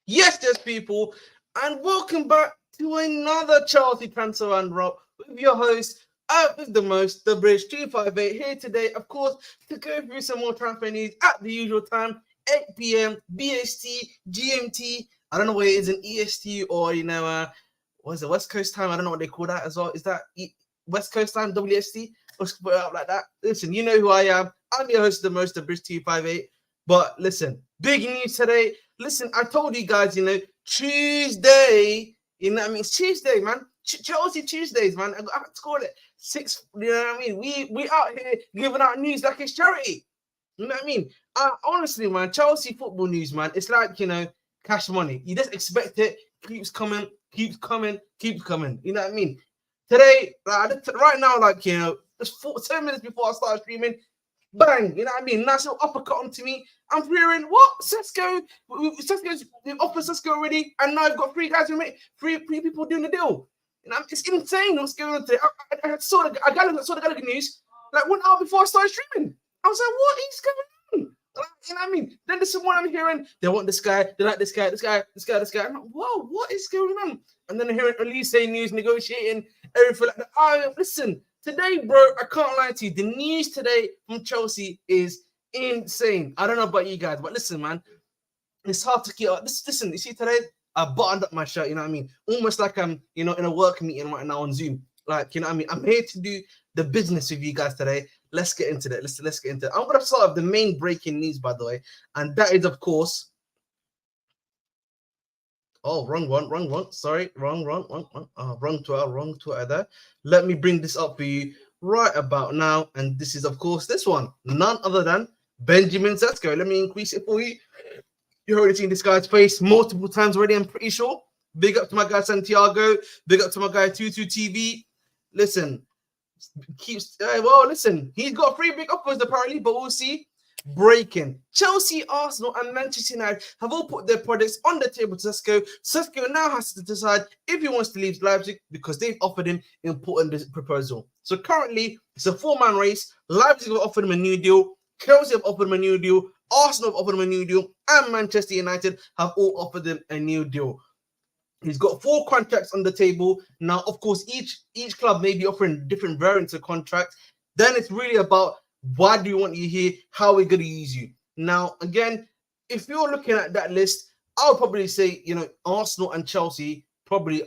Yes, there's people, and welcome back to another Chelsea transfer and roll with your host, out with the most, the Bridge 258 here today, of course, to go through some more transfer news at the usual time, 8 p.m. BST, GMT. I don't know what it is in EST or what is it, West Coast time? I don't know what they call that as well. Is that West Coast time, WST? Let's put it up like that. Listen, you know who I am. I'm your host, the most, the Bridge 258. But listen, big news today. Listen, I told you guys, Tuesday, it's Tuesday, man. Chelsea Tuesdays, man. I have to call it 6, you know what I mean? We out here giving out news like it's charity. You know what I mean? Honestly, man, Chelsea football news, man, it's like, cash money. You just expect it, keeps coming, keeps coming, keeps coming. You know what I mean? Today, right now, just 10 minutes before I started streaming, bang, you know what I mean? Nice little uppercut onto me. I'm hearing what? Sesko's offered Sesko already, and now I've got three guys who make three people doing the deal. It's insane what's going on today. I saw the Gallagher news like 1 hour before I started streaming. I was like, what is going on? You know what I mean? Then there's someone I'm hearing, they want this guy, they like this guy. I'm like, whoa, what is going on? And then I'm hearing Olise news, negotiating, everything like that. Listen, today, bro, I can't lie to you. The news today from Chelsea is insane. I don't know about you guys, but listen, man, it's hard to keep up. Listen, you see today, I buttoned up my shirt, you know what I mean? Almost like I'm, in a work meeting right now on Zoom. Like, you know what I mean? I'm here to do the business with you guys today. Let's get into that. Let's get into it. I'm going to start with the main breaking news, by the way. And that is, of course... Oh, wrong one. Sorry, wrong. Wrong Twitter there. Let me bring this up for you right about now. And this is, of course, this one. None other than Benjamin Sesko. Let me increase it for you. You've already seen this guy's face multiple times already, I'm pretty sure. Big up to my guy Santiago. Big up to my guy Tutu TV. Listen, listen, he's got 3 big offers apparently, but we'll see. Breaking. Chelsea, Arsenal, and Manchester United have all put their projects on the table to Sesko. Sesko now has to decide if he wants to leave Leipzig because they've offered him important proposal. So currently, it's a 4-man race. Leipzig have offered him a new deal. Chelsea have offered him a new deal. Arsenal have offered him a new deal. And Manchester United have all offered him a new deal. He's got 4 contracts on the table. Now, of course, each club may be offering different variants of contracts. Then it's really about why do you want you here? How are we going to use you? Now, again, if you're looking at that list, I would probably say, Arsenal and Chelsea probably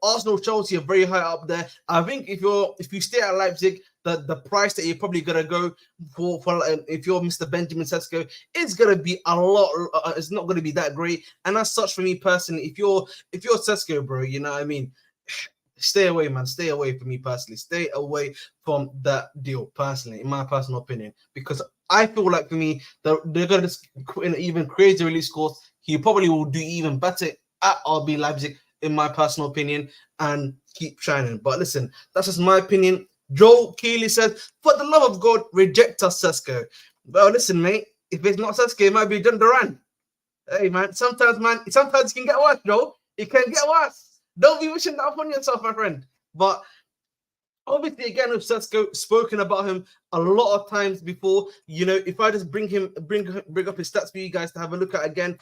Arsenal, Chelsea are very high up there. I think if you stay at Leipzig, the price that you're probably gonna go for if you're Mr. Benjamin Sesko is gonna be a lot. It's not gonna be that great. And as such, for me personally, if you're Sesko, bro, you know what I mean. Stay away, man. Stay away from me personally. Stay away from that deal, personally, in my personal opinion. Because I feel like, for me, they're going to just put in even crazy release scores. He probably will do even better at RB Leipzig, in my personal opinion, and keep shining. But listen, that's just my opinion. Joe Keeley says, for the love of God, reject us, Sesko. Well, listen, mate. If it's not Sesko, it might be John Duran. Hey, man. Sometimes it can get worse, Joe. It can get worse. Don't be wishing that upon yourself, my friend. But obviously, again, with Sesko, spoken about him a lot of times before. If I just bring up his stats for you guys to have a look at again,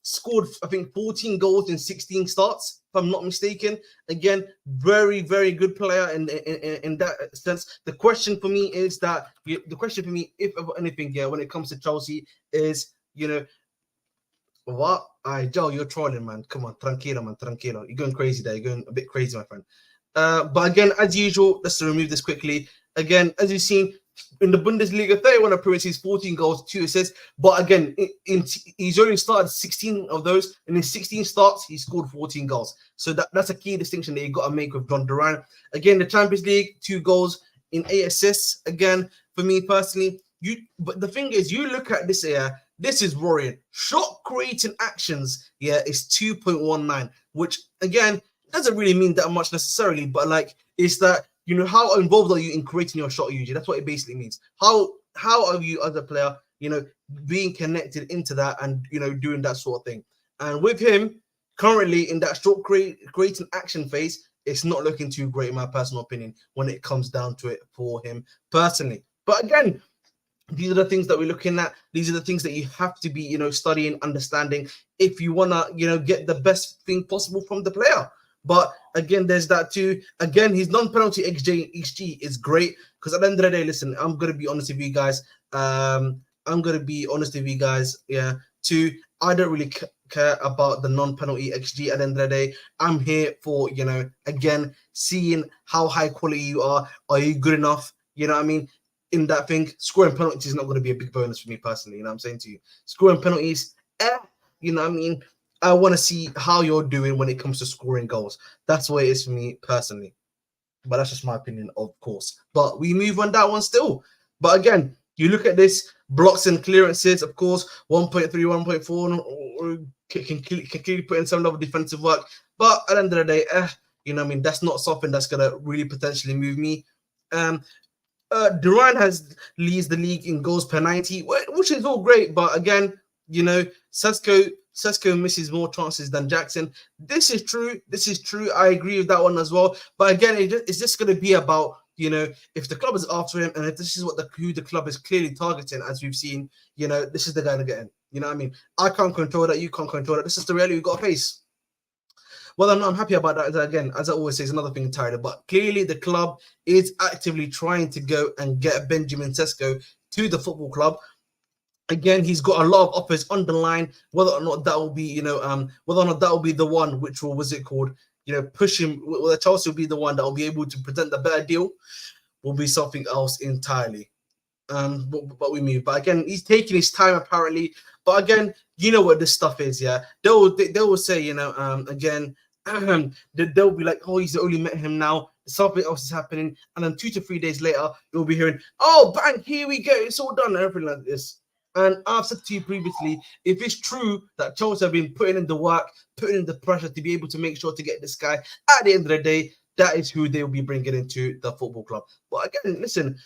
scored, I think, 14 goals in 16 starts, if I'm not mistaken. Again, very, very good player in that sense. The question for me, if anything, when it comes to Chelsea, is, what? Joe, you're trolling, man. Come on, tranquilo, man, tranquilo. You're going crazy there. You're going a bit crazy, my friend. But again, as usual, let's remove this quickly. Again, as you've seen, in the Bundesliga, 31 appearances, 14 goals, 2 assists. But again, he's only started 16 of those. And in 16 starts, he scored 14 goals. So that's a key distinction that you've got to make with John Duran. Again, the Champions League, 2 goals in 8 assists. Again, for me personally, but the thing is, you look at this here, this is worrying. Shot creating actions, is 2.19, which again doesn't really mean that much necessarily, but it's that, how involved are you in creating your shot usually? That's what it basically means. How are you as a player, being connected into that and doing that sort of thing. And with him currently in that shot creating action phase, it's not looking too great in my personal opinion when it comes down to it for him personally. But again, These are the things that we're looking at. These are the things that you have to be, studying, understanding if you want to, get the best thing possible from the player. But again, there's that too. Again, his non-penalty XG is great because at the end of the day, listen, I'm gonna be honest with you guys. Yeah. Too, I don't really care about the non-penalty XG. At the end of the day, I'm here for again seeing how high quality you are. Are you good enough? You know what I mean? In that thing, scoring penalties is not going to be a big bonus for me personally. You know what I'm saying to you? Scoring penalties, you know what I mean? I want to see how you're doing when it comes to scoring goals. That's what it is for me personally. But that's just my opinion, of course. But we move on that one still. But again, you look at this, blocks and clearances, of course, 1.3, 1.4, can clearly put in some level of defensive work. But at the end of the day, you know what I mean? That's not something that's going to really potentially move me. Duran leads the league in goals per 90, which is all great. But again, Sesko misses more chances than Jackson. This is true. I agree with that one as well. But again, it's just going to be about, if the club is after him and if this is who the club is clearly targeting, as we've seen, this is the guy to get in. You know what I mean? I can't control that. You can't control that. This is the reality we've got to face. Well, I'm happy about that. Again, as I always say, it's another thing entirely. But clearly, the club is actively trying to go and get Benjamin Sesko to the football club. Again, he's got a lot of offers on the line. Whether or not that will be, whether or not that will be the one which will, push him. Whether Chelsea will be the one that will be able to present the better deal, will be something else entirely. But we move. But again, he's taking his time apparently. But again, you know what this stuff is, yeah. They will say, again. They'll be like, oh, he's only met him now. Something else is happening, and then 2 to 3 days later, you'll be hearing, oh, bang, here we go, it's all done, and everything like this. And I've said to you previously, if it's true that Chelsea have been putting in the work, putting in the pressure to be able to make sure to get this guy, at the end of the day, that is who they will be bringing into the football club. But again, listen,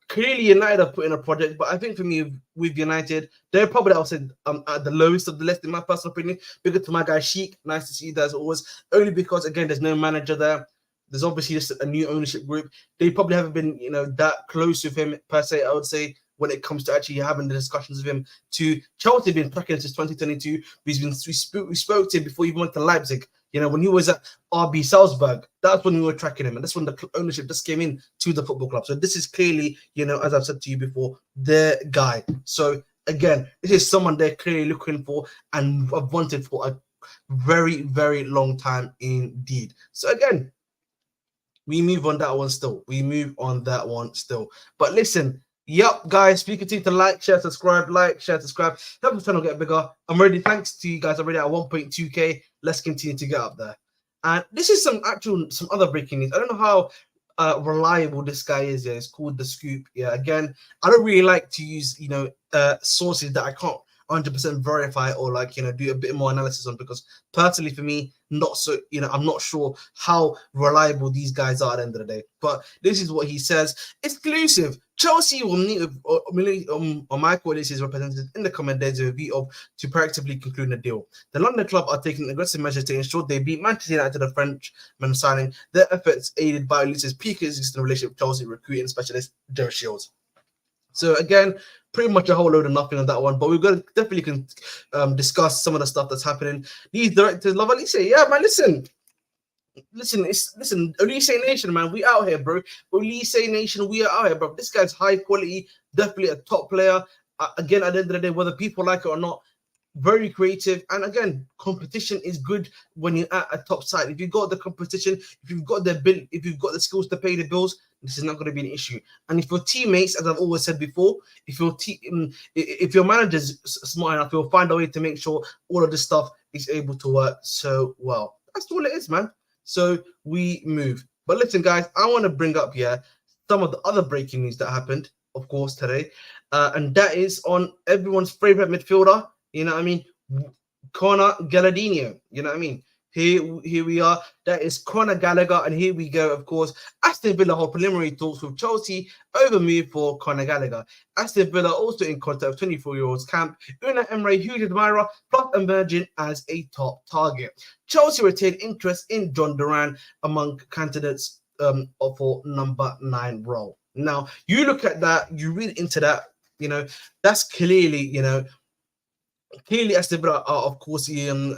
clearly United are putting a project, but I think for me, with United, they're probably, I'll say, at the lowest of the list, in my personal opinion. Bigger to my guy, Sheik. Nice to see you as always. Only because, again, there's no manager there. There's obviously just a new ownership group. They probably haven't been, that close with him, per se, I would say, when it comes to actually having the discussions with him. To Chelsea, been tracking since 2022. We spoke to him before he even went to Leipzig. When he was at RB Salzburg, that's when we were tracking him, and that's when the ownership just came in to the football club. So this is clearly, as I've said to you before, their guy. So again, this is someone they're clearly looking for and have wanted for a very, very long time indeed. So again, we move on that one still. But listen, yep, guys, we continue to like, share, subscribe. Help the channel get bigger. I'm ready. Thanks to you guys. I'm already at 1.2k. Let's continue to get up there. And this is some other breaking news. I don't know how reliable this guy is. Yeah, it's called The Scoop. Yeah, again, I don't really like to use sources that I can't 100% verify or do a bit more analysis on, because personally for me, not so, I'm not sure how reliable these guys are at the end of the day. But this is what he says. Exclusive. Chelsea will meet with Michael Olise's representatives in the coming days with a view to proactively conclude a deal. The London club are taking aggressive measures to ensure they beat Manchester United, the Frenchman signing. Their efforts aided by Olise's peak existing relationship with Chelsea recruiting specialist Derek Shields. So again, pretty much a whole load of nothing on that one, but we're going to definitely discuss some of the stuff that's happening. These directors love Olise. Yeah, man, listen, Olise Nation, man, we out here, bro. Olise Nation, we are out here, bro. This guy's high quality, definitely a top player. Again, at the end of the day, whether people like it or not, very creative. And again, competition is good when you're at a top side. If you've got the competition, if you've got the skills to pay the bills, this is not going to be an issue. And if your teammates, as I've always said before, if your manager's smart enough, he'll find a way to make sure all of this stuff is able to work so well. That's all it is, man. So we move. But listen, guys, I want to bring up here some of the other breaking news that happened, of course, today. And that is on everyone's favorite midfielder, you know what I mean, Conor Gallagher, you know what I mean. Here we are. That is Conor Gallagher, and here we go. Of course, Aston Villa hold preliminary talks with Chelsea over move for Conor Gallagher. Aston Villa also in contact with 24-year-olds camp Una Emre, huge admirer, plus emerging as a top target. Chelsea retained interest in John Duran among candidates for number 9 role. Now, you look at that, you read into that. that's clearly, clearly Aston Villa are, of course, again,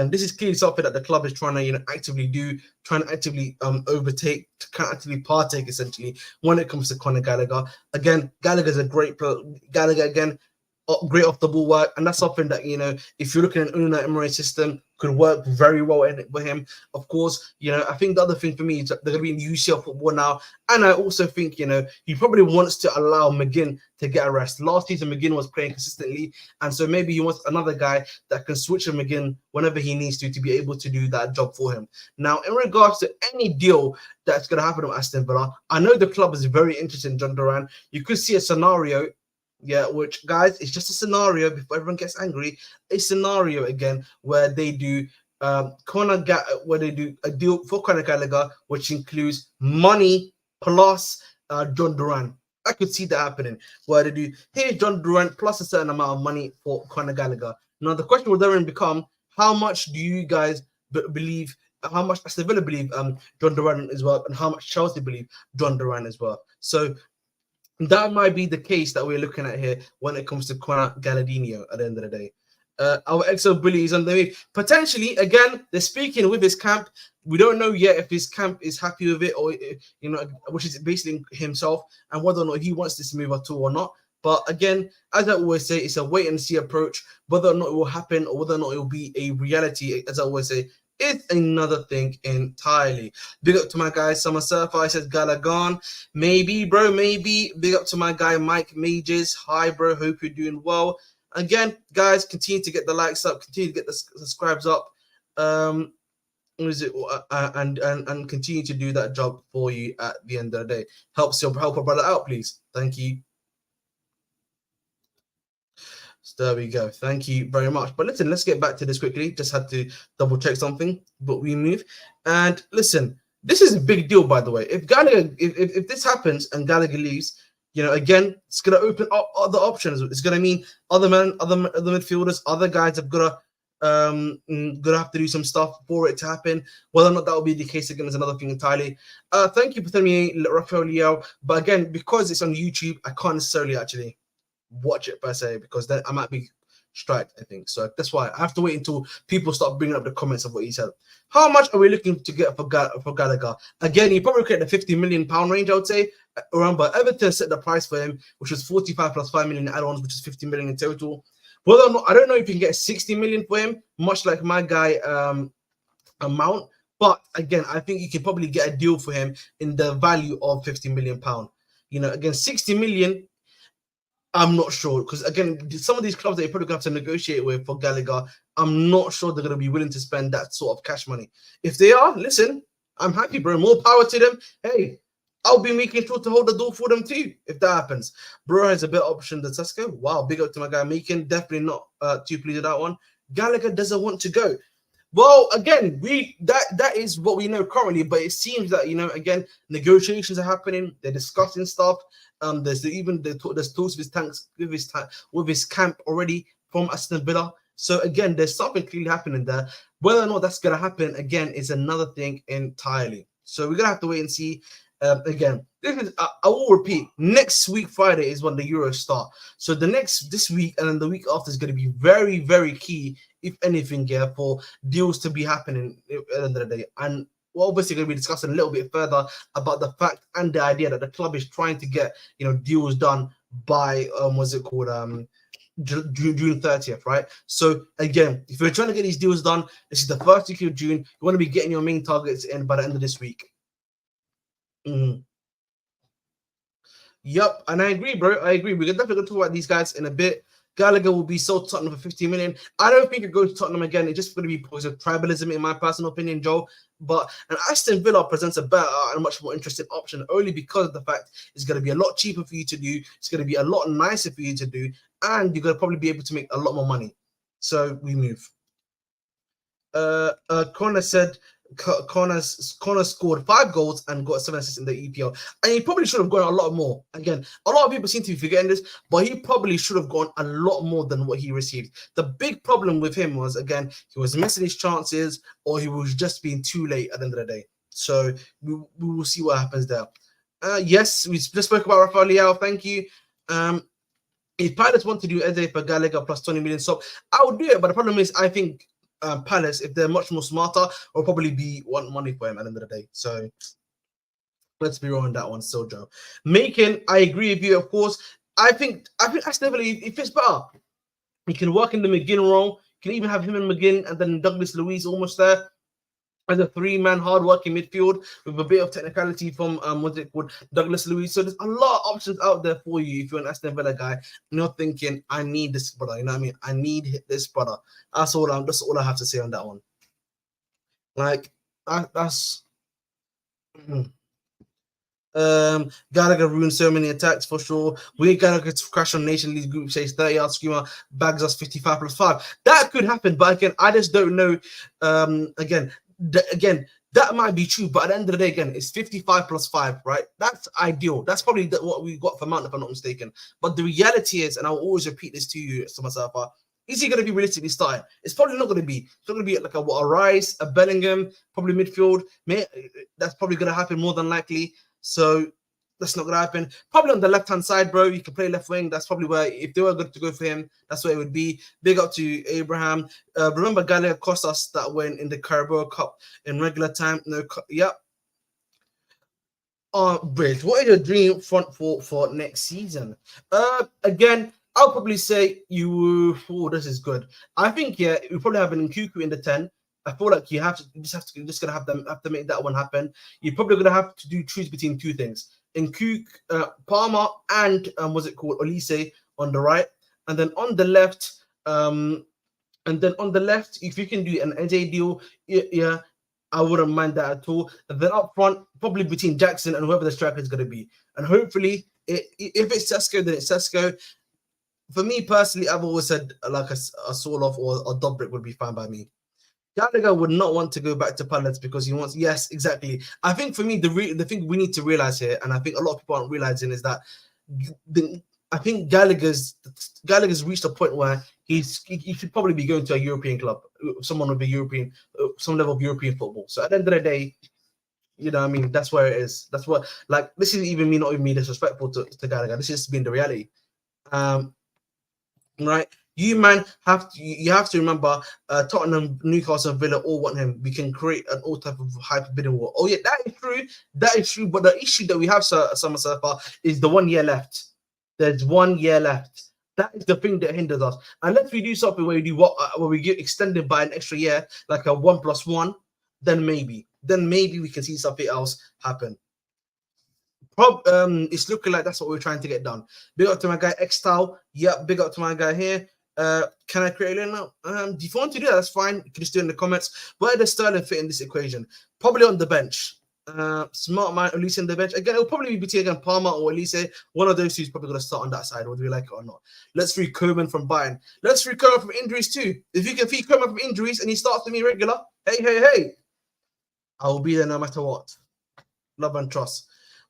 this is clearly something that the club is trying to, actively do, trying to actively overtake, to kind of actively partake, essentially, when it comes to Conor Gallagher. Again, Gallagher's a great player. Gallagher, again, great off the ball work, and that's something that, if you're looking at an Unai Emery system, could work very well in it with him. Of course, I think the other thing for me is that they're going to be in UCL football now, and I also think, he probably wants to allow McGinn to get a rest. Last season, McGinn was playing consistently, and so maybe he wants another guy that can switch him McGinn whenever he needs to be able to do that job for him. Now, in regards to any deal that's going to happen with Aston Villa, I know the club is very interested in John Duran. You could see a scenario, which, guys, it's just a scenario before everyone gets angry. A scenario again where they do where they do a deal for Conor Gallagher, which includes money plus John Duran. I could see that happening, where they do, here's John Duran plus a certain amount of money for Conor Gallagher. Now the question will then become, how much do you guys believe? How much Aston Villa believe John Duran as well, and how much Chelsea believe John Duran as well? So that might be the case that we're looking at here when it comes to Conor Galladinho at the end of the day. Our XO Bully is on the way. Potentially, again, they're speaking with his camp. We don't know yet if his camp is happy with it, or, which is basically himself, and whether or not he wants this move at all or not. But again, as I always say, it's a wait and see approach. Whether or not it will happen, or whether or not it will be a reality, as I always say, it's another thing entirely. Big up to my guy Summer Surfer. Says Gallagher. Maybe, bro, maybe. Big up to my guy Mike Mages. Hi, bro. Hope you're doing well. Again, guys, continue to get the likes up, continue to get the subscribes up. And continue to do that job for you at the end of the day. Help a brother out, please. Thank you. So there we go. Thank you very much. But listen, let's get back to this quickly. Just had to double check something, but we move. And listen, this is a big deal, by the way. If Gallagher, if this happens and Gallagher leaves, again, it's gonna open up other options. It's gonna mean other midfielders, other guys have gonna have to do some stuff for it to happen. Whether or not that will be the case again is another thing entirely. Thank you for telling me, Rafael Liao. But again, because it's on YouTube, I can't necessarily actually watch it per se, because then I might be striked, I think. So that's why I have to wait until people start bringing up the comments of what he said. How much are we looking to get for Gallagher? Again, he probably created the £50 million range, I would say. Remember, Everton set the price for him, which was 45 plus 5 million add-ons, which is 50 million in total. Whether or not, I don't know if you can get 60 million for him, much like my guy Mount. But again, I think you can probably get a deal for him in the value of £50 million. Again, 60 million, I'm not sure, because again, some of these clubs that you're probably going to have to negotiate with for Gallagher, I'm not sure they're going to be willing to spend that sort of cash money. If they are, listen, I'm happy, bro. More power to them. Hey, I'll be making sure to hold the door for them too, if that happens. Bro has a better option than Sesko. Wow, big up to my guy Meekin. Definitely not too pleased with that one. Gallagher doesn't want to go. Well, again, that is what we know currently, but it seems that, again, negotiations are happening. They're discussing stuff. There's talks with his camp already from Aston Villa. So again, there's something clearly happening there. Whether or not that's gonna happen again is another thing entirely. So we're gonna have to wait and see. Again, I will repeat. Next week Friday is when the Euros start. So this week and then the week after is going to be very, very key, if anything, for deals to be happening at the end of the day. And we're obviously going to be discussing a little bit further about the fact and the idea that the club is trying to get deals done by June 30th, right? So again, if you're trying to get these deals done, this is the first week of June. You want to be getting your main targets in by the end of this week. Yep, and I agree, bro. I agree. We're definitely going to talk about these guys in a bit. Gallagher will be sold to Tottenham for 50 million. I don't think it goes to Tottenham again. It's just going to be because of tribalism, in my personal opinion, Joe. But an Aston Villa presents a better and much more interesting option, only because of the fact it's going to be a lot cheaper for you to do. It's going to be a lot nicer for you to do, and you're going to probably be able to make a lot more money. So we move. Connor said Connor scored 5 goals and got 7 assists in the EPL, and he probably should have gone a lot more. Again, a lot of people seem to be forgetting this, but he probably should have gone a lot more than what he received. The big problem with him was, again, he was missing his chances, or he was just being too late at the end of the day. So we will see what happens there. Yes, we just spoke about Rafael Leao. Thank you. If Palace want to do Eze for Gallagher plus 20 million swap, I would do it. But the problem is, I think Palace, if they're much more smarter, will probably want money for him at the end of the day. So let's be real on that one, still, Joe. Macon, I agree with you, of course. I think Aston Villa, it fits better. He can work in the McGinn role. You can even have him and McGinn and then Douglas Luiz almost there as a three-man hard-working midfield with a bit of technicality from what's it called, Douglas Luiz. So there's a lot of options out there for you if you're an Aston Villa guy and you're thinking, I need this brother. You know what I mean? I need this brother. That's all I have to say on that one. Like that's. Gallagher ruined so many attacks for sure. We Gallagher to crash on Nation League group says 30-yard screamer bags us 55 plus 5. That could happen, but again, I just don't know. Again, that might be true, but at the end of the day, again, it's 55 plus 5, right? That's ideal. That's probably what we got for Mount, if I'm not mistaken. But the reality is, and I'll always repeat this to you, to myself, is he going to be realistically starting? It's probably not going to be. It's going to be like a Rice, a Bellingham, probably midfield. That's probably going to happen more than likely. So that's not going to happen. Probably on the left-hand side, bro. You can play left wing. That's probably where, if they were good to go for him, that's where it would be. Big up to Abraham. Remember, Gallagher cost us that win in the Carabao Cup in regular time. No, yep. Bridge, what is your dream front for next season? Again, I'll probably say this is good. I think, yeah, we probably have an Nkuku in the 10. I feel like you just gonna have to make that one happen. You're probably gonna have to choose between two things: Palmer and Olise on the right, and then on the left, if you can do an AJ deal, yeah, I wouldn't mind that at all. And then up front, probably between Jackson and whoever the striker is gonna be, and hopefully, if it's Sesko, then it's Sesko. For me personally, I've always said like a Soloff or a Dobrik would be fine by me. Gallagher would not want to go back to Palace because he wants. Yes, exactly. I think for me, the thing we need to realize here, and I think a lot of people aren't realizing, is that I think Gallagher's reached a point where he should probably be going to a European club, someone with a some level of European football. So at the end of the day, you know what I mean? That's where it is. That's what, like, this is even me, not even me disrespectful to Gallagher. This is just being the reality. Right? You have to remember, Tottenham, Newcastle, and Villa all want him. We can create an all type of hyper bidding war. Oh yeah, that is true. That is true. But the issue that we have, Summer Surfer, is the 1 year left. There's 1 year left. That is the thing that hinders us. Unless we do something where we get extended by an extra year, like a 1+1, then maybe we can see something else happen. It's looking like that's what we're trying to get done. Big up to my guy Xtal. Yep, big up to my guy here. Can I create a now? If you want to do that, that's fine. You can just do it in the comments. Where does Sterling fit in this equation? Probably on the bench. Smart man, Olise on the bench. Again, it'll probably be between Palmer or Olise. One of those two is probably going to start on that side, whether we like it or not. Let's free Koeman from Bayern. Let's free Koeman from injuries too. If you can free Koeman from injuries and he starts with me regular, hey, I will be there no matter what. Love and trust.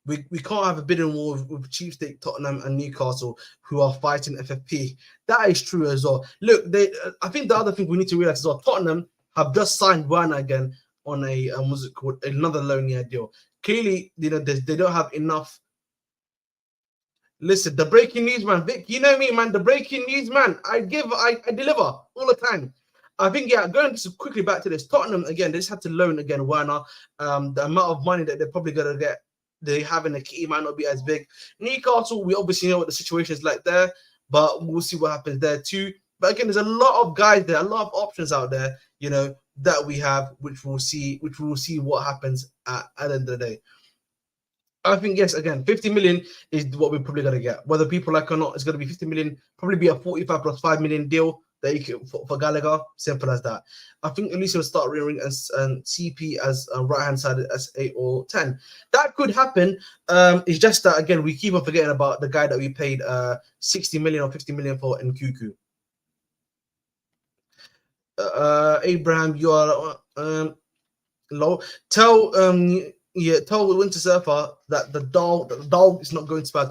We can't have a bidding war with Cheapstake, Tottenham, and Newcastle, who are fighting FFP. That is true as well. Look, I think the other thing we need to realize as well, Tottenham have just signed Werner again on another loan year deal. Clearly, they don't have enough. Listen, the breaking news, man. Vic, you know me, man. The breaking news, man. I deliver all the time. I think, yeah, going quickly back to this, Tottenham, again, they just had to loan again Werner. The amount of money that they're probably going to get, they have in the key might not be as big. Newcastle, we obviously know what the situation is like there, but we'll see what happens there too. But again, there's a lot of guys there, a lot of options out there, that we have, which we'll see what happens at the end of the day. I think, yes, again, 50 million is what we're probably going to get. Whether people like or not, it's going to be 50 million, probably be a 45 plus 5 million deal that you can, for Gallagher. Simple as that. I think Olise will start rearing and CP as right-hand side as 8 or 10. That could happen. It's just that, again, we keep on forgetting about the guy that we paid 60 million or 50 million for in Nkuku. Abraham, you are low. Tell Winter Surfer that the dog is not going to Spurs.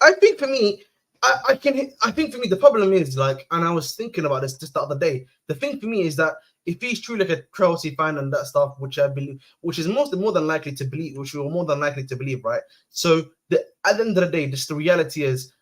I think for me, the problem is, like, and I was thinking about this just the other day. The thing for me is that if he's truly like a Chelsea fan and that stuff, which I believe, which is more than likely to believe, right? So at the end of the day, just the reality is,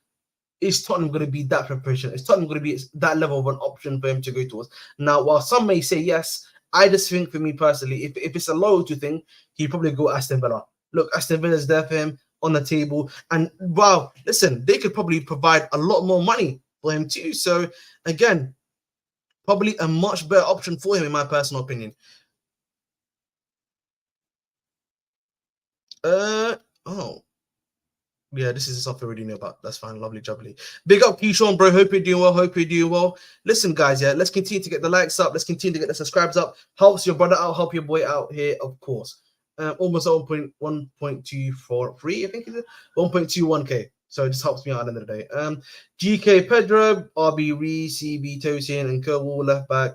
is Tottenham going to be that preparation? Is Tottenham going to be that level of an option for him to go towards? Now, while some may say yes, I just think for me personally, if it's a loyalty thing, he'd probably go Aston Villa. Look, Aston Villa's there for him on the table. And wow, listen, they could probably provide a lot more money for him too. So again, probably a much better option for him, in my personal opinion. Yeah, this is stuff I already know about. That's fine. Lovely, jubbly. Big up, Keyshawn, bro. Hope you're doing well. Hope you're doing well. Listen, guys, yeah, let's continue to get the likes up. Let's continue to get the subscribes up. Helps your brother out. Help your boy out here, of course. Almost 1.243, I think it is. 1.21K. So it just helps me out at the end of the day. GK Pedro, RB Reese, CB Tosin, and Kerwall, left back.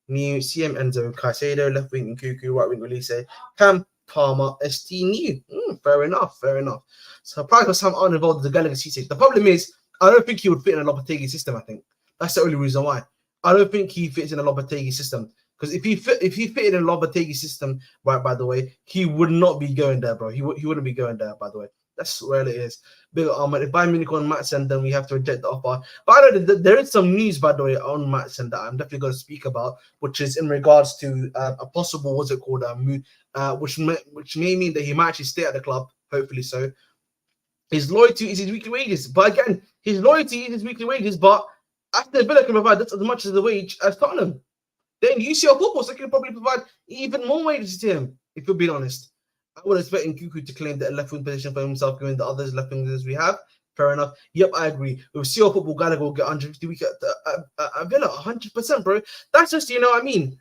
New CM Enzo, Caicedo, left wing, and Cuckoo, right wing, Olise. Cam Palmer, ST New. Fair enough, fair enough. So probably because some aren't involved with the Gallagher C6. The problem is, I don't think he would fit in a Lopetegui system. I think that's the only reason why. I don't think he fits in a Lopetegui system. Because if he fitted in a Lopetegui system, right, by the way, he would not be going there, bro. He wouldn't be going there, by the way. That's where it is. Big if Bayern Munich on Maatsen, then we have to reject the offer. But I know there is some news, by the way, on Maatsen that I'm definitely going to speak about, which is in regards to a possible, what's it called, move, which may mean that he might actually stay at the club, hopefully so. His loyalty is his weekly wages. But again, his loyalty is his weekly wages, but Aston Villa can provide just as much as the wage as Tottenham. Then UCL Football so can probably provide even more wages to him, if you're being honest. I would expect Nkuku to claim the left wing position for himself, given the others left wingers we have. Fair enough. Yep, I agree. With CL Football, Gallagher will get 150 week at Villa, 100%, bro. That's just, you know what I mean?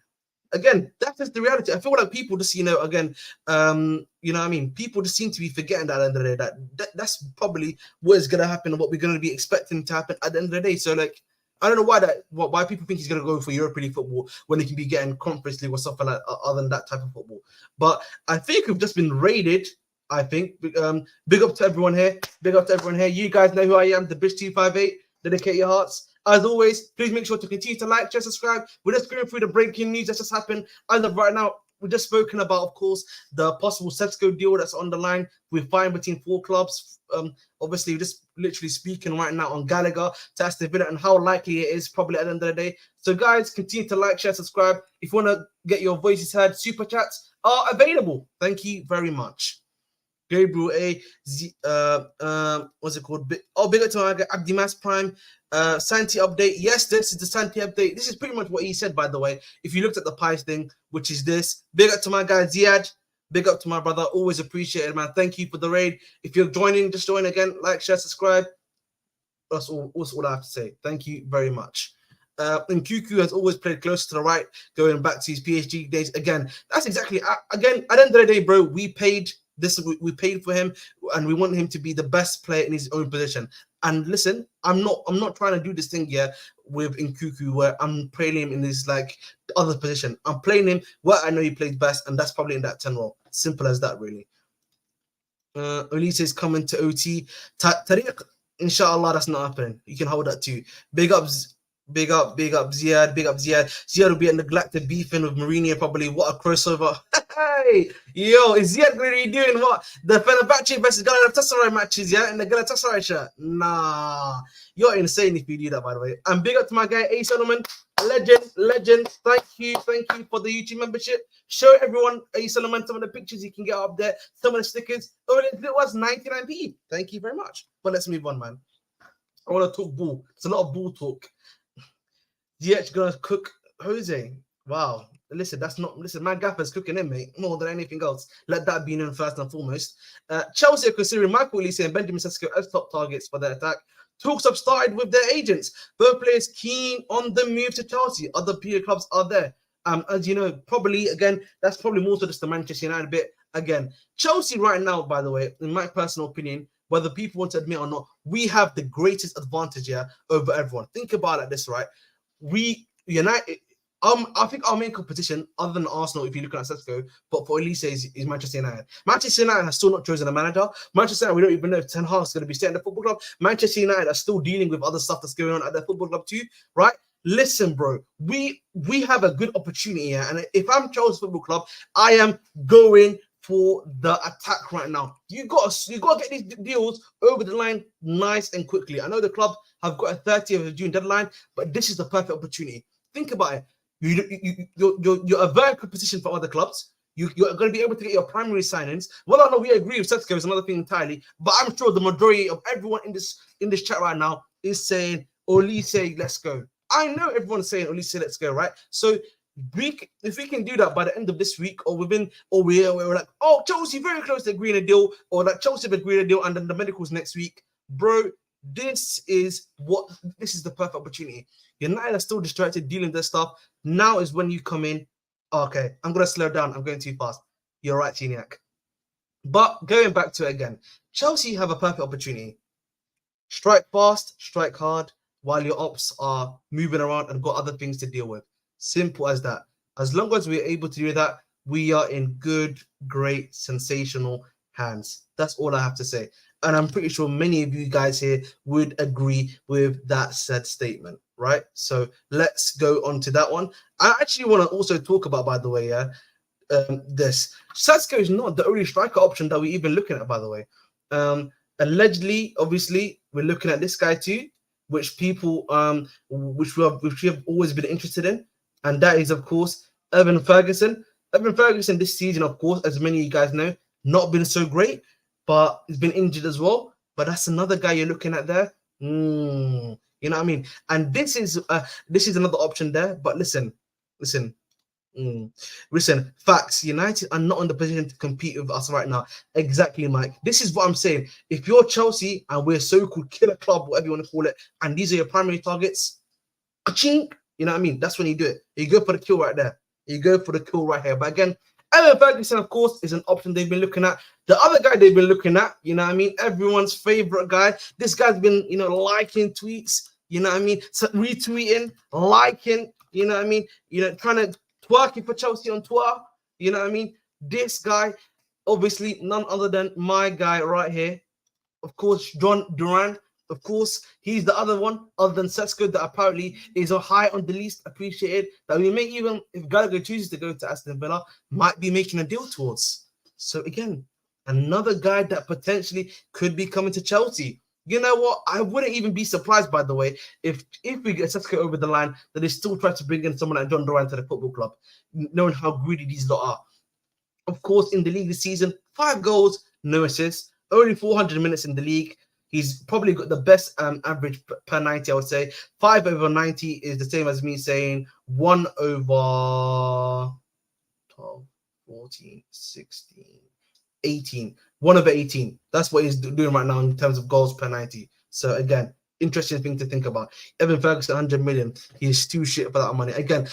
Again, that's just the reality. I feel like people just, you know, again, you know what I mean? People just seem to be forgetting that at the end of the day. That's probably what is going to happen and what we're going to be expecting to happen at the end of the day. So, like, I don't know why people think he's going to go for Europa League football when he can be getting Conference League or something like other than that type of football. But I think we've just been raided. I think. Big up to everyone here. Big up to everyone here. You guys know who I am, the Bitch258. Dedicate your hearts. As always, please make sure to continue to like, share, subscribe. We're just going through the breaking news that just happened. As of right now, we've just spoken about, of course, the possible Sesko deal that's on the line. We're fighting between 4 clubs. Obviously, we're just literally speaking right now on Gallagher to Aston Villa and how likely it is probably at the end of the day. So, guys, continue to like, share, subscribe. If you want to get your voices heard, super chats are available. Thank you very much. Gabriel what's it called? Big up to Abdimas Prime. Santi update. Yes, this is the Santi update. This is pretty much what he said, by the way. If you looked at the pies thing, which is this. Big up to my guy Ziad. Big up to my brother. Always appreciate it, man. Thank you for the raid. If you're joining, just join again. Like, share, subscribe. That's all I have to say. Thank you very much. And Cuckoo has always played close to the right, going back to his PSG days. Again, that's exactly, again, at the end of the day, bro, we paid for him, and we want him to be the best player in his own position. And listen, I'm not trying to do this thing here with Nkuku where I'm playing him in this like other position. I'm playing him where I know he plays best, and that's probably in that 10 role. Simple as that, really. Olise is coming to OT. Tariq, inshallah, that's not happening. You can hold that too. Big up Ziad. Ziad will be a neglected beefing with Mourinho probably. What a crossover. Hey, yo, is Ziad really doing what? The Fenerbahce versus Galatasaray matches, yeah? In the Galatasaray shirt? Nah. You're insane if you do that, by the way. And big up to my guy, A. Solomon. Legend. Thank you for the YouTube membership. Show everyone, A. Solomon, some of the pictures you can get up there, some of the stickers. Oh, it was 99p. Thank you very much. But let's move on, man. I want to talk ball. It's a lot of ball talk. Ziyech gonna cook Jose. Wow. Listen, my gaffer's cooking him, mate, more than anything else. Let that be known first and foremost. Chelsea are considering Michael Olise and Benjamin Sesko as top targets for their attack. Talks have started with their agents. Both players keen on the move to Chelsea. Other peer clubs are there. As you know, probably, again, that's probably more so just the Manchester United bit. Again, Chelsea right now, by the way, in my personal opinion, whether people want to admit or not, we have the greatest advantage here over everyone. Think about it like this, right? United, I think our main competition, other than Arsenal, if you look at Sesko, but for Olise is Manchester United. Manchester United has still not chosen a manager. Manchester United, we don't even know if Ten Hag is going to be staying at the football club. Manchester United are still dealing with other stuff that's going on at their football club too, right? Listen, bro, we have a good opportunity here, and if I'm Chelsea Football Club, I am going for the attack right now. You got to get these deals over the line nice and quickly. I know the club have got a 30th of June deadline, but this is the perfect opportunity. Think about it. You're a very good position for other clubs. You're going to be able to get your primary signings. Well, I know we agree with Sesko is another thing entirely, but I'm sure the majority of everyone in this chat right now is saying Olise, let's go. I know everyone's saying Olise, let's go, right? So if we can do that by the end of this week, or we're like, oh, Chelsea very close to agreeing a deal, or that Chelsea have agreed a deal, and then the medicals next week, bro. This is the perfect opportunity. United are still distracted dealing with their stuff. Now is when you come in. Okay, I'm gonna slow down. I'm going too fast. You're right, Geniac. But going back to it again, Chelsea have a perfect opportunity. Strike fast, strike hard, while your ops are moving around and got other things to deal with. Simple as that. As long as we're able to do that, we are in good, great, sensational hands. That's all I have to say. And I'm pretty sure many of you guys here would agree with that said statement, right? So let's go on to that one. I actually want to also talk about, by the way, this. Sesko is not the only striker option that we're even looking at, by the way. Allegedly, obviously, we're looking at this guy too, which people, which we have always been interested in. And that is, of course, Evan Ferguson. Evan Ferguson this season, of course, as many of you guys know, not been so great, but he's been injured as well. But that's another guy you're looking at there. You know what I mean? And this is another option there. But listen. Facts. United are not in the position to compete with us right now. Exactly, Mike. This is what I'm saying. If you're Chelsea and we're so-called killer club, whatever you want to call it, and these are your primary targets, you know what I mean? That's when you do it. You go for the kill right there. You go for the kill right here. But again, Evan Ferguson, of course, is an option they've been looking at. The other guy they've been looking at, you know what I mean? Everyone's favorite guy. This guy's been, liking tweets, you know what I mean? So retweeting, liking, you know what I mean? Trying to twerking for Chelsea on Twitter, you know what I mean? This guy, obviously, none other than my guy right here. Of course, John Duran. Of course, he's the other one, other than Sesko, that apparently is a high on the least appreciated, that we may even, if Gallagher chooses to go to Aston Villa, might be making a deal towards. So again, another guy that potentially could be coming to Chelsea. You know what? I wouldn't even be surprised, by the way, if we get Sesko over the line, that they still try to bring in someone like John Duran to the football club, knowing how greedy these lot are. Of course, in the league this season, 5 goals, no assists, only 400 minutes in the league. He's probably got the best average per 90, I would say. 5 over 90 is the same as me saying 1 over 12, 14, 16, 18. 1 over 18. That's what he's doing right now in terms of goals per 90. So again, interesting thing to think about. Evan Ferguson, 100 million. He's too shit for that money. Again,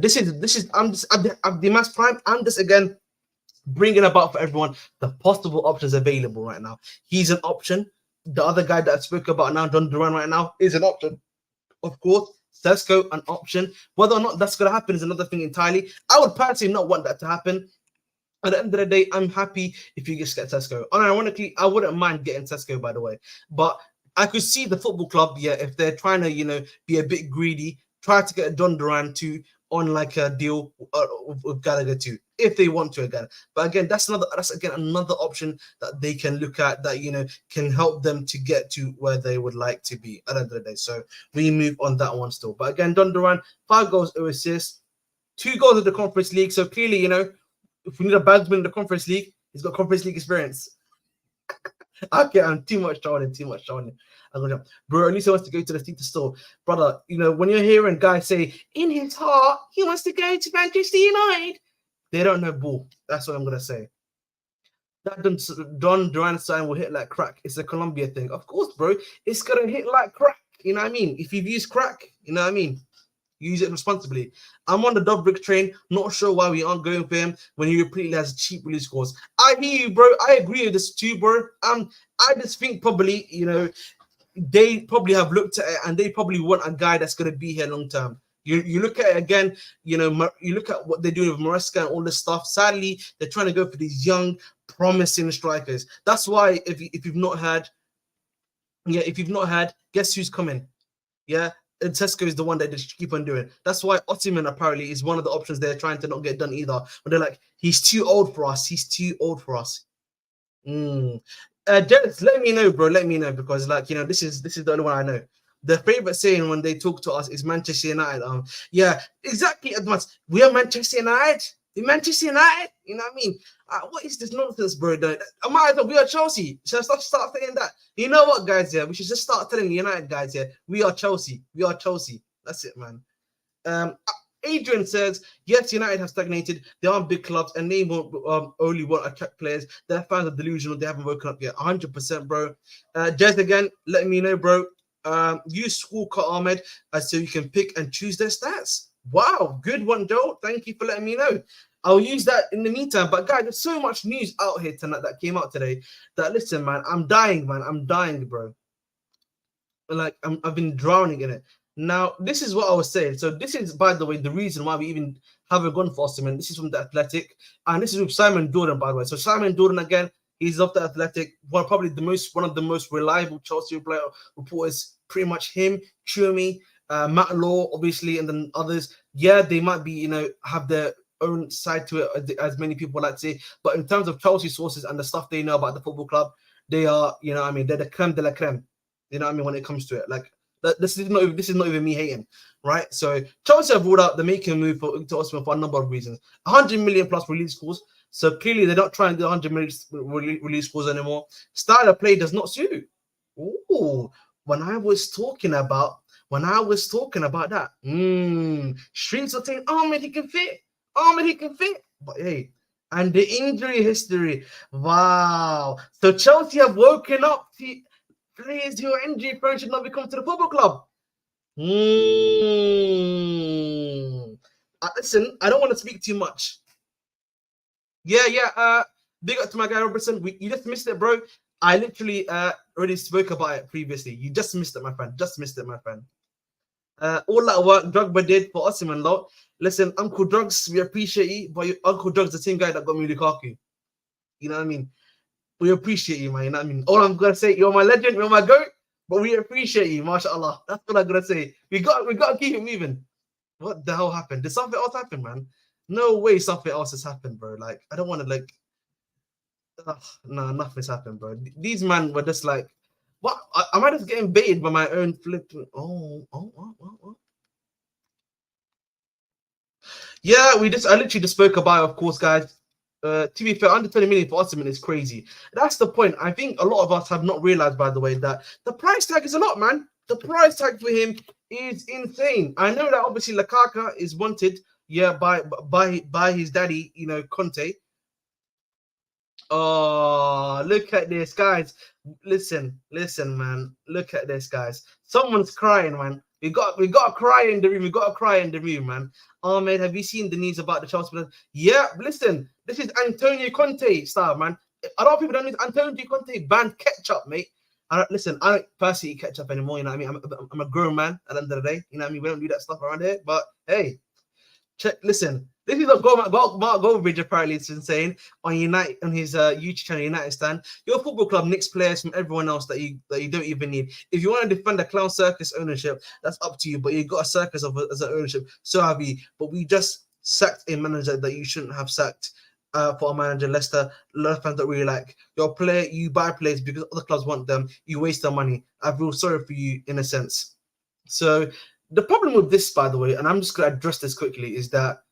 this is I'm just at the mass prime. I'm just again bringing about for everyone the possible options available right now. He's an option. The other guy that I spoke about now, John Duran, right now, is an option. Of course, Sesko, an option. Whether or not that's going to happen is another thing entirely. I would personally not want that to happen. At the end of the day, I'm happy if you just get Sesko. And ironically, I wouldn't mind getting Sesko, by the way. But I could see the football club, if they're trying to, be a bit greedy, try to get John Duran to on like a deal with Gallagher too, if they want to again. But again, that's another option that they can look at that can help them to get to where they would like to be at the end of the day. So we move on that one still. But again, John Duran, 5 goals, 0 assists, 2 goals in the Conference League. So clearly, if we need a bagsman in the Conference League, he's got Conference League experience. Okay, I'm too much trolling. I'm gonna bro, Olise wants to go to the theatre store. Brother, when you're hearing guys say in his heart he wants to go to Manchester United, they don't know ball. That's what I'm gonna say. That Don Duran sign will hit like crack. It's a Colombia thing. Of course, bro. It's gonna hit like crack. You know what I mean? If you've used crack, you know what I mean? Use it responsibly. I'm on the Dobrik train. Not sure why we aren't going for him when he repeatedly has cheap release scores. I hear you, bro. I agree with this too, bro. I just think probably, they probably have looked at it and they probably want a guy that's going to be here long term. You look at it again, you look at what they're doing with Maresca and all this stuff. Sadly, they're trying to go for these young, promising strikers. That's why if you've not had, guess who's coming? Yeah, And Sesko is the one that they should keep on doing. That's why Ottoman apparently is one of the options they're trying to not get done either. But they're like, he's too old for us. He's too old for us. Dennis, let me know, bro. Let me know, because like, you know, this is the only one I know. The favorite saying when they talk to us is Manchester United. Yeah, exactly. We are Manchester United. Manchester United. You know what I mean? What is this nonsense, bro? We are Chelsea. Should I start saying that? You know what, guys? Yeah, we should just start telling the United guys. Yeah, we are Chelsea. We are Chelsea. That's it, man. Adrian says, yes, United have stagnated. They aren't big clubs and they only want to attract players. Their fans are delusional. They haven't woken up yet. 100%, bro. Jez, again, let me know, bro. Use Squawker Ahmed so you can pick and choose their stats. Wow, good one, Joe. Thank you for letting me know. I'll use that in the meantime. But, guys, there's so much news out here tonight that came out today that, listen, man, I'm dying, man. I'm dying, bro. Like, I've been drowning in it. Now, this is what I was saying. So this is, by the way, the reason why we even haven't gone for Aston. This is from The Athletic. And this is with Simon Jordan, by the way. So Simon Jordan, again, he's off The Athletic. Probably one of the most reliable Chelsea player reporters. Pretty much him, Chumi, Matt Law, obviously, and then others. Yeah, they might be, you know, have their own side to it, as many people like to say. But in terms of Chelsea sources and the stuff they know about the football club, they are, you know what I mean, they're the creme de la creme. You know what I mean, when it comes to it. Like, this is not even me hating, right? So Chelsea have ruled out the making a move for Osman for a number of reasons. 100 million plus release clause. So clearly they're not trying to do 100 million release clause anymore. Style of play does not suit. Ooh, when I was talking about that, streets are saying, Ahmed, he can fit. But hey, and the injury history. Wow. So Chelsea have woken up to players who are injury prone should not be coming to the football club. Listen, I don't want to speak too much. Yeah. Big up to my guy Robertson. You just missed it, bro. I literally already spoke about it previously. You just missed it, my friend. All that work Drogba did for us, man. Listen, Uncle Drugs, we appreciate you, but Uncle Drugs, the same guy that got me Lukaku. You know what I mean? We appreciate you, man. You know what I mean? All I'm gonna say, you're my legend, you're my goat, but we appreciate you, mashallah. That's what I'm gonna say. We got to keep it moving. What the hell happened? Did something else happen, man? No way something else has happened, bro. Like, I don't want to no, nothing's happened, bro. These men were just like, what? Am I just getting baited by my own flipping? Oh. Yeah, I literally just spoke about, of course, guys. To be fair, under 20 million for Ottoman is crazy. That's the point. I think a lot of us have not realized, by the way, that the price tag is a lot, man. The price tag for him is insane. I know that obviously Lukaku is wanted, yeah, by his daddy, you know, Conte. Oh, look at this, guys. Listen, man. Look at this, guys. Someone's crying, man. We got to cry in the room. Man. Ahmed, have you seen the news about the Chelsea players? Yeah, listen. This is Antonio Conte style, man. A lot of people don't need Antonio Conte banned ketchup, mate. I don't personally eat ketchup anymore. You know what I mean? I'm a grown man at the end of the day. You know what I mean? We don't do that stuff around here. But hey, listen. This is what Mark Goldbridge apparently is saying on his YouTube channel, United Stand. Your football club nicks players from everyone else that you don't even need. If you want to defend a clown circus ownership, that's up to you. But you've got a circus as an ownership. So have you. But we just sacked a manager that you shouldn't have sacked for a manager. Leicester fans don't really like your player. You buy players because other clubs want them. You waste their money. I feel sorry for you in a sense. So the problem with this, by the way, and I'm just going to address this quickly, is that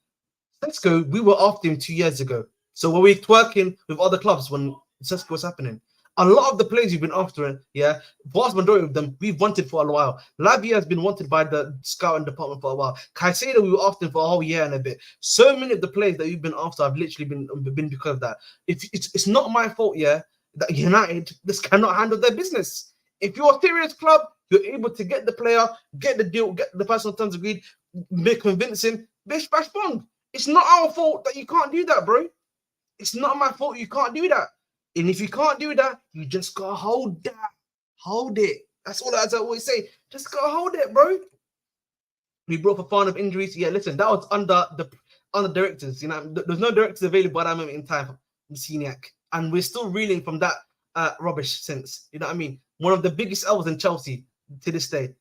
Sesko, we were after him 2 years ago. So were we twerking with other clubs when Sesko was happening? A lot of the players you've been after, yeah, vast majority of them we've wanted for a while. Lavia has been wanted by the scouting department for a while. Caicedo, we were after him for a whole year and a bit. So many of the players that we've been after have literally been because of that. It's not my fault, yeah, that United just cannot handle their business. If you're a serious club, you're able to get the player, get the deal, get the personal terms agreed, make convincing, bish bash bong. It's not our fault that you can't do that, bro. It's not my fault you can't do that. And if you can't do that, you just gotta hold that. Hold it. That's all I always say. Just gotta hold it, bro. We brought for fun of injuries. Yeah, listen, that was under directors. You know, there's no directors available at that moment in time. Messiniak. And we're still reeling from that rubbish since. You know what I mean? One of the biggest L's in Chelsea to this day.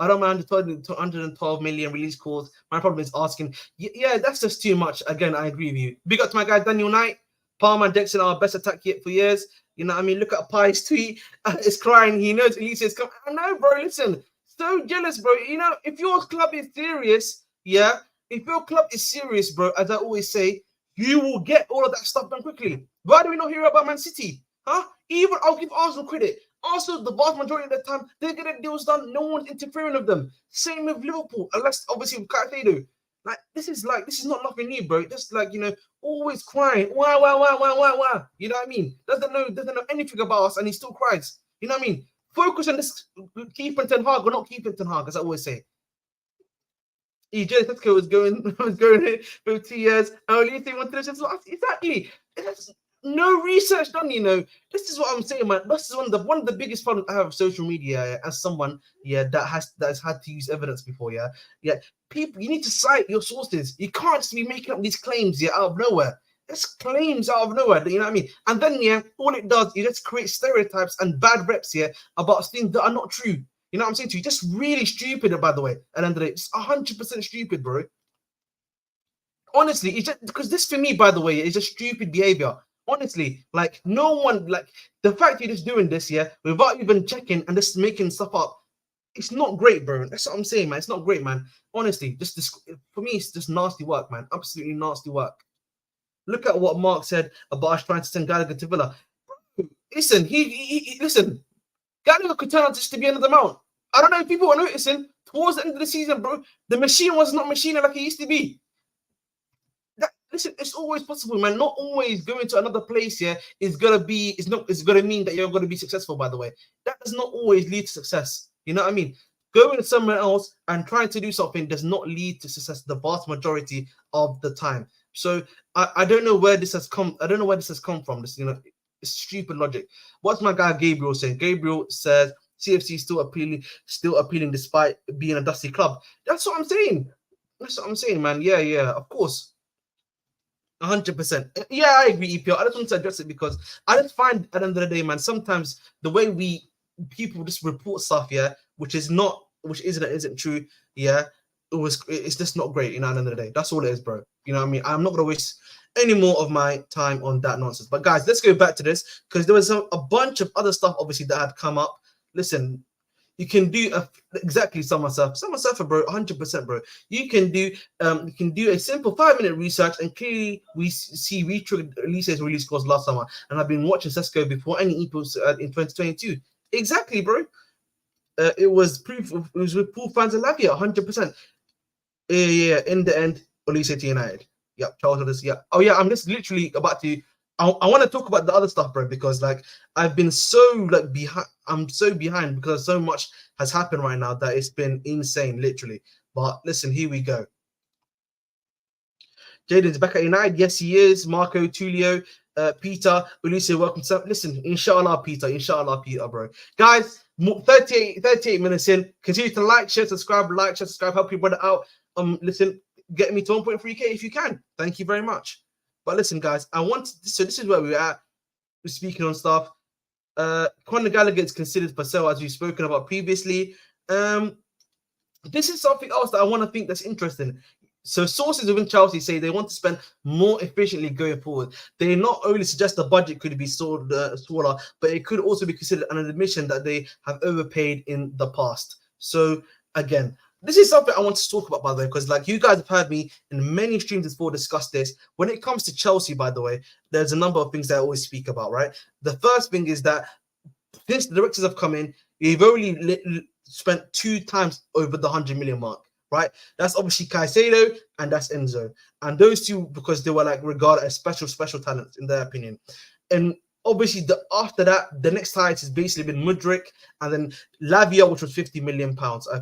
I don't mind the 112 million release clause. My problem is asking. Yeah, that's just too much. Again, I agree with you. Big up to my guy Daniel Knight. Palmer and Dixon are our best attack yet for years. You know what I mean? Look at Pi's tweet. It's crying. He knows Olise is coming. I know, bro. Listen, so jealous, bro. You know, if your club is serious, yeah, if your club is serious, bro, as I always say, you will get all of that stuff done quickly. Why do we not hear about Man City? Huh? Even I'll give Arsenal credit. Arsenal, the vast majority of the time, they're getting deals done. No one's interfering with them. Same with Liverpool, unless obviously with Caicedo. This is not nothing new, bro. Just always crying. Why? You know what I mean? Doesn't know anything about us, and he still cries. You know what I mean? Focus on this, keeping Ten Hag or not keeping Ten Hag, as I always say. EJ Sesko was going for 2 years. Only thing wanted to exactly. There's no research done. This is what I'm saying, man. This is one of the biggest problems I have with social media. As someone, that has had to use evidence before. People, you need to cite your sources. You can't just be making up these claims out of nowhere. It's claims out of nowhere. You know what I mean? And then all it does is just create stereotypes and bad reps about things that are not true. You know what I'm saying to you? Just really stupid, by the way. At the end of the day, it's 100% stupid, bro. Honestly, it's just because this for me, by the way, is just stupid behavior. Honestly, no one, the fact you're just doing this, without even checking and just making stuff up, it's not great, bro. That's what I'm saying, man. It's not great, man. Honestly, for me, it's just nasty work, man. Absolutely nasty work. Look at what Mark said about us trying to send Gallagher to Villa. Listen, listen. Gallagher could turn out just to be another mount. I don't know if people are noticing towards the end of the season, bro. The machine was not machining like it used to be. Listen, it's always possible, man. Not always going to another place is gonna mean that you're gonna be successful. By the way, that does not always lead to success. You know what I mean? Going somewhere else and trying to do something does not lead to success the vast majority of the time. So I don't know where this has come. I don't know where this has come from. This, it's stupid logic. What's my guy Gabriel saying? Gabriel says CFC is still appealing despite being a dusty club. That's what I'm saying. That's what I'm saying, man. Yeah, of course. 100%. Yeah, I agree, EPL. I just want to address it because I just find at the end of the day, man, sometimes the way people just report stuff, which isn't true, it's just not great, at the end of the day. That's all it is, bro. You know what I mean? I'm not gonna waste any more of my time on that nonsense. But guys, let's go back to this because there was a bunch of other stuff obviously that had come up. Listen, you can do exactly Summer Surfer, bro, 100%, bro. You can do a simple 5-minute research and clearly we see we triggered Olise's release course last summer. And I've been watching Sesko before any EPOs in 2022. Exactly, bro. It was with Pool fans and Lavia, 100%. Yeah. In the end, Olise to United. Yep, Charles Otis. Yeah. Oh yeah, I'm just literally about to. I want to talk about the other stuff, bro, because I've been so behind. I'm so behind because so much has happened right now that it's been insane, literally. But listen, here we go. Jaden's back at United. Yes, he is. Marco, Tulio, Peter, Olise, welcome to. Listen, inshallah, Peter, bro. Guys, 38 minutes in. Continue to like, share, subscribe, help your brother out. Listen, get me to 1.3K if you can. Thank you very much. But listen, guys, so this is where we're at. We're speaking on stuff. Conor Gallagher is considered for sale, as we've spoken about previously. This is something else that I want to think that's interesting. So sources within Chelsea say they want to spend more efficiently going forward. They not only suggest the budget could be smaller, but it could also be considered an admission that they have overpaid in the past. So again, this is something I want to talk about, by the way, because you guys have heard me in many streams before discuss this. When it comes to Chelsea, by the way, there's a number of things that I always speak about, right? The first thing is that since the directors have come in, they've only spent 2 times over the 100 million mark, right? That's obviously Caicedo and that's Enzo. And those two, because they were regarded as special talents in their opinion. And obviously, after that, the next highest has basically been Mudryk and then Lavia, which was £50 million,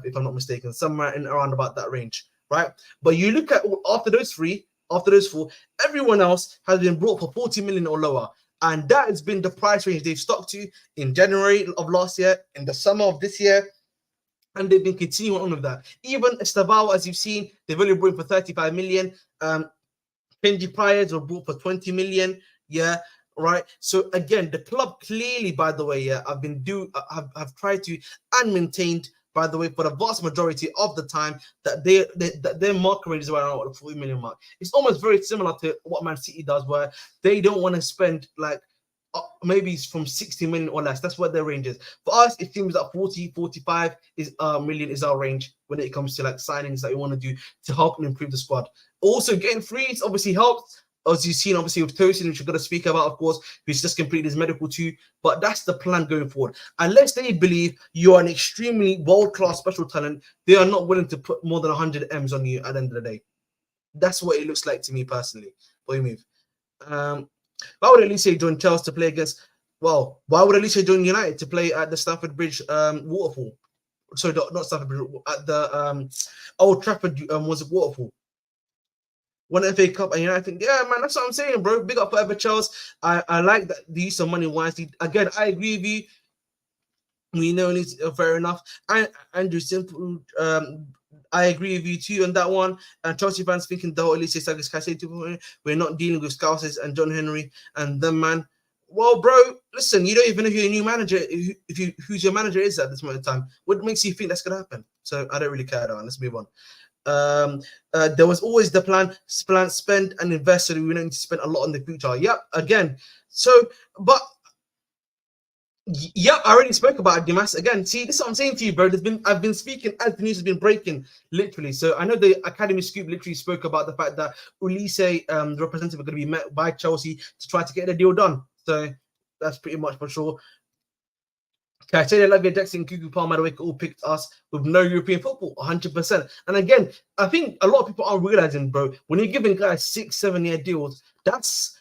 if I'm not mistaken, somewhere in around about that range, right? But you look at after those 4, everyone else has been brought for 40 million or lower. And that has been the price range they've stuck to in January of last year, in the summer of this year. And they've been continuing on with that. Even Estavao, as you've seen, they've only brought for 35 million. Benji Priors were brought for 20 million. Yeah. Right. So again, the club clearly, by the way, have tried to and maintained by the way, for the vast majority of the time, that their market range is around the 40 million mark. It's almost very similar to what Man City does, where they don't want to spend like maybe it's from 60 million or less. That's what their range is. For us, it seems that 40, 45 million is our range when it comes to like signings that we want to do to help and improve the squad. Also, getting frees obviously helps. As you've seen, obviously, with Tosin, which we're going to speak about, of course, who's just completed his medical too. But that's the plan going forward. Unless they believe you're an extremely world-class special talent, they are not willing to put more than 100 M's on you at the end of the day. That's what it looks like to me personally. Boy, move. Why would Olise join Chelsea to play against? Well, why would Olise join United to play at the Stamford Bridge waterfall? Sorry, not Stamford Bridge, at the Old Trafford was it waterfall? One FA Cup, and United think, yeah, man, that's what I'm saying, bro. Big up forever, Charles. I like that the use of money wisely. Again, I agree with you. We know it's fair enough. Andrew Simple, I agree with you too on that one. And Chelsea fans thinking that Olise Sagas Casey, we're not dealing with Scousers and John Henry and them, man. Well, bro, listen, you don't even know who your new manager, who's your manager is at this moment in time. What makes you think that's gonna happen? So I don't really care, though. Let's move on. There was always the plan, spend and invest, so we don't need to spend a lot in the future. Yep, again. So, but yeah, I already spoke about Dimas again. See, this is what I'm saying to you, bro. I've been speaking as the news has been breaking, literally. So I know the Academy Scoop literally spoke about the fact that Olise, the representative, are going to be met by Chelsea to try to get the deal done. So that's pretty much for sure. Okay, I say that Lavia Jackson, Kuku Palmer, all picked us with no European football, 100%. And again, I think a lot of people are realizing, bro, when you're giving guys 6-7 year deals, that's,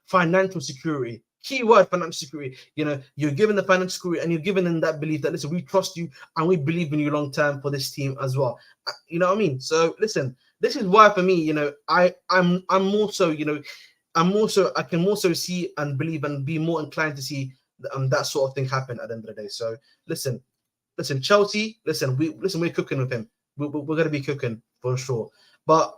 financial security. Keyword financial security. You're giving the financial security and you're giving them that belief that, listen, we trust you and we believe in you long term for this team as well. You know what I mean? So listen, this is why for me, I'm more so, I can more so see and believe and be more inclined to see that sort of thing happen at the end of the day. So listen, Chelsea, we're cooking with him. We're going to be cooking for sure. But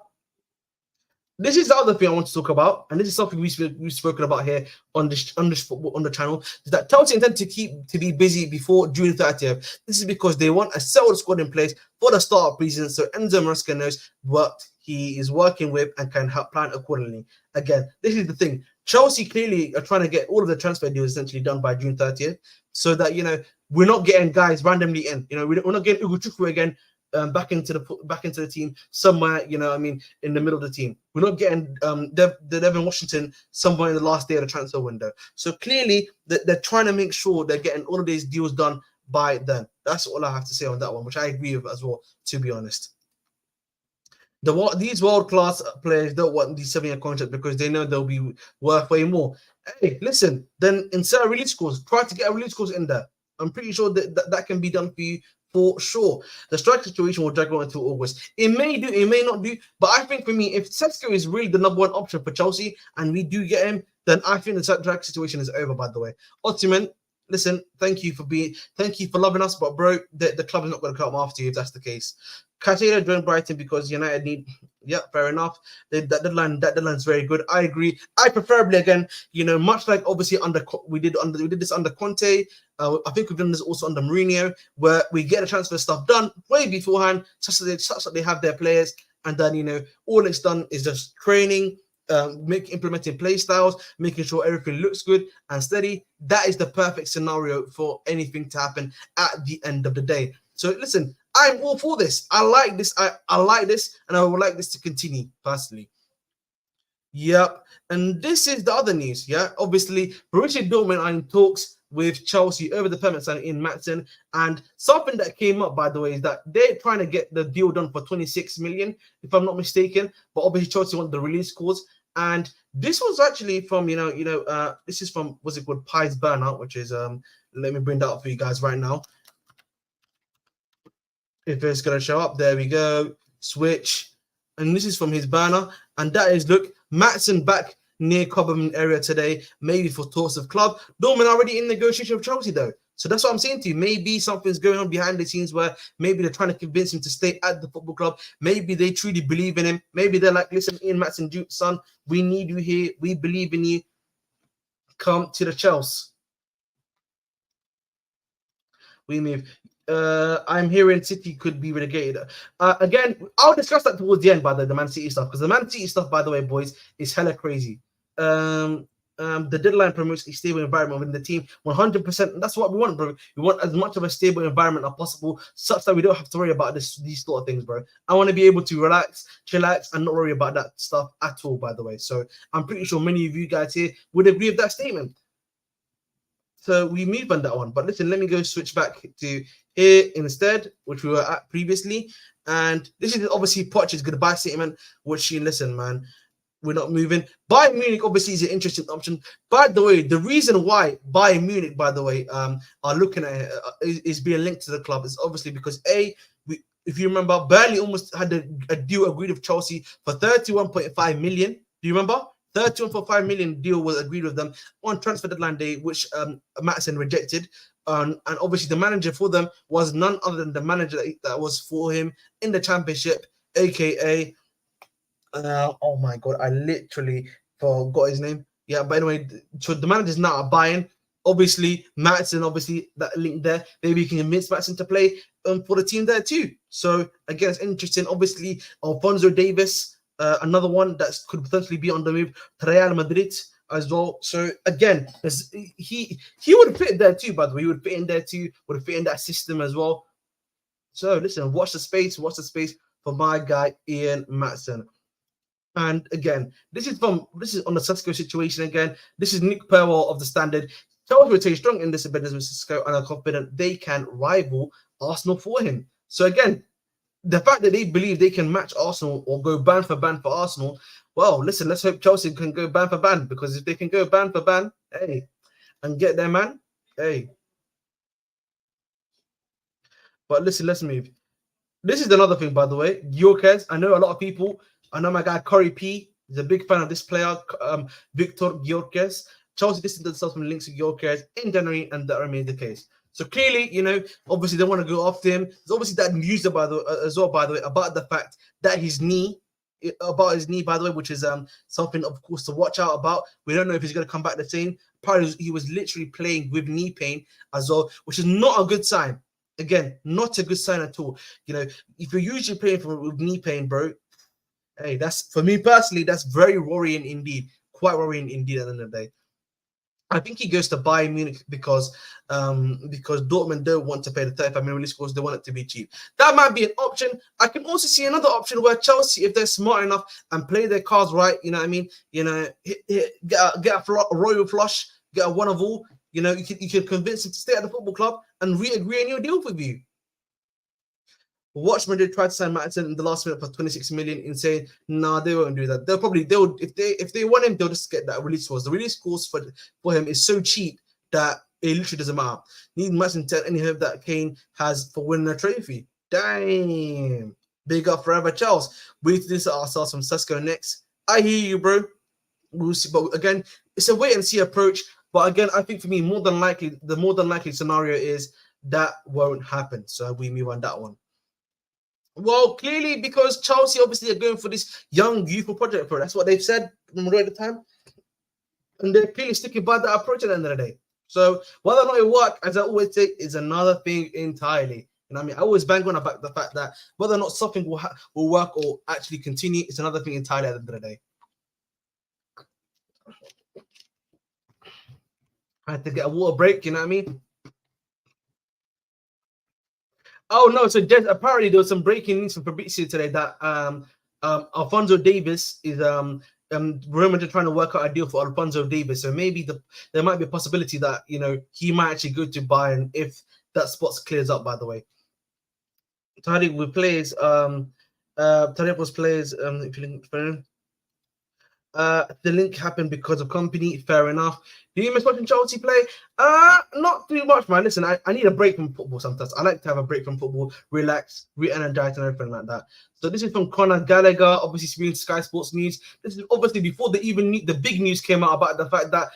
this is the other thing I want to talk about, and this is something we've spoken about here on the channel. Is that Chelsea intend to be busy before June 30th. This is because they want a settled squad in place for the start of season, so Enzo Maresca knows what he is working with and can help plan accordingly. Again, this is the thing. Chelsea clearly are trying to get all of the transfer deals essentially done by June 30th, so that we're not getting guys randomly in. We're not getting Ugo Chukwu again. Back into the team somewhere, in the middle of the team. We're not getting Devin Washington somewhere in the last day of the transfer window. So clearly, they're trying to make sure they're getting all of these deals done by then. That's all I have to say on that one, which I agree with as well, to be honest. These world-class players don't want these 7-year contracts because they know they'll be worth way more. Hey, listen, then insert a release clause. Try to get a release clause in there. I'm pretty sure that can be done for you for sure. The strike situation will drag on until August. It may do, it may not do, but I think for me, if Sesko is really the number one option for Chelsea and we do get him, then I think the strike situation is over, by the way. Ottoman, listen, thank you for loving us, but bro, the club is not going to come after you if that's the case. Katela joined Brighton because United need. Yeah, fair enough. That deadline's very good. I agree. I preferably again, much like obviously we did this under Conte. I think we've done this also under Mourinho, where we get the transfer stuff done way beforehand, such that they have their players, and then all it's done is just training, implementing play styles, making sure everything looks good and steady. That is the perfect scenario for anything to happen at the end of the day. So listen, I'm all for this. I like this. I like this, and I would like this to continue personally. Yep. And this is the other news. Yeah. Obviously, Borussia Dortmund are in talks with Chelsea over the permanent signing in Maatsen. And something that came up, by the way, is that they're trying to get the deal done for 26 million, if I'm not mistaken. But obviously, Chelsea want the release clause. And this was actually from, this is from, what's it called? Pies Burnout, which is, let me bring that up for you guys right now. If it's going to show up, there we go. Switch. And this is from his banner. And that is, look, Maatsen back near Cobham area today, maybe for talks of club. Dortmund already in negotiation with Chelsea, though. So that's what I'm saying to you. Maybe something's going on behind the scenes where maybe they're trying to convince him to stay at the football club. Maybe they truly believe in him. Maybe they're like, listen, Ian Maatsen, dude, son, we need you here. We believe in you. Come to the Chelsea. We move. I'm hearing City could be relegated. Again, I'll discuss that towards the end, by the Man City stuff, because the Man City stuff, by the way, boys, is hella crazy. Um, the deadline promotes a stable environment within the team 100%. That's what we want, bro. We want as much of a stable environment as possible, such that we don't have to worry about these sort of things, bro. I want to be able to relax, chillax, and not worry about that stuff at all, by the way. So I'm pretty sure many of you guys here would agree with that statement. So we move on that one. But listen, let me go switch back to here instead, which we were at previously. And this is obviously Poch's goodbye statement, which listen, man, we're not moving. Bayern Munich obviously is an interesting option. By the way, the reason why Bayern Munich, by the way, are looking at is being linked to the club is obviously because if you remember, Burnley almost had a deal agreed with Chelsea for 31.5 million. Do you remember? 31.5 million deal was agreed with them on transfer deadline day, which Maatsen rejected. And obviously the manager for them was none other than the manager that was for him in the championship, aka oh my god, I literally forgot his name. Yeah, but anyway, so the manager's now at Bayern. Obviously, Maatsen, obviously that link there. Maybe you can convince Maatsen to play for the team there too. So again, it's interesting. Obviously, Alphonso Davies, another one that could potentially be on the move to Real Madrid as well. So again, he would fit there too. By the way, he would fit in there too. Would fit in that system as well. So listen, watch the space for my guy Ian Maatsen. And again, this is on the Sesko situation again. This is Nick Perwell of the Standard. Chelsea will take strong in this event with Sesko and are confident they can rival Arsenal for him. So again, the fact that they believe they can match Arsenal or go band for Arsenal, well, listen, let's hope Chelsea can go band for band, because if they can go band for band, hey, and get their man, hey. But listen, let's move. This is another thing, by the way. Gyökeres, I know a lot of people. I know my guy Corey P is a big fan of this player, Victor Gyökeres. Chelsea distanced themselves from links to Gyökeres in January, and that remains the case. So clearly, obviously they want to go after him. There's obviously that news about as well, by the way, about the fact that his knee, by the way, which is something, of course, to watch out about. We don't know if he's going to come back the same. Apparently, he was literally playing with knee pain as well, which is not a good sign. Again, not a good sign at all. If you're usually playing with knee pain, bro, hey, that's, for me personally, that's very worrying indeed. Quite worrying indeed at the end of the day. I think he goes to Bayern Munich because Dortmund don't want to pay the 35 million release clause. They want it to be cheap. That might be an option. I can also see another option where Chelsea, if they're smart enough and play their cards right, you know what I mean? Get a royal flush, get a one of all. You can convince him to stay at the football club and re-agree a new deal with you. Watch Madrid try to sign Maatsen in the last minute for 26 million and saying, nah, they won't do that. If they want him, they'll just get that release clause. The release clause for him is so cheap that it literally doesn't matter. Need Maatsen tell any hope that Kane has for winning a trophy. Damn. Big up forever, Charles. We need to do ourselves from Sesko next. I hear you, bro. We'll see. But again, it's a wait and see approach. But again, I think for me, the more than likely scenario is that won't happen. So we move on that one. Well, clearly, because Chelsea obviously are going for this young, youthful project, bro. That's what they've said at the time. And they're clearly sticking by that approach at the end of the day. So whether or not it works, as I always say, is another thing entirely. I mean, I always bang on about the fact that whether or not something will work or actually continue is another thing entirely at the end of the day. I had to get a water break, you know what I mean? Oh no! So apparently there was some breaking news from Fabrizio today that Alphonso Davies is Real Madrid trying to work out a deal for Alphonso Davies. So maybe there might be a possibility that he might actually go to Bayern if that spot clears up. By the way, Tariq with players Tariq was players if you link the link happened because of company. Fair enough. Do you miss watching Chelsea play? Not too much, man. Listen, I need a break from football sometimes. I like to have a break from football, relax, re-energize, and everything like that. So this is from Conor Gallagher, obviously speaking Sky Sports News. This is obviously before the big news came out about the fact that,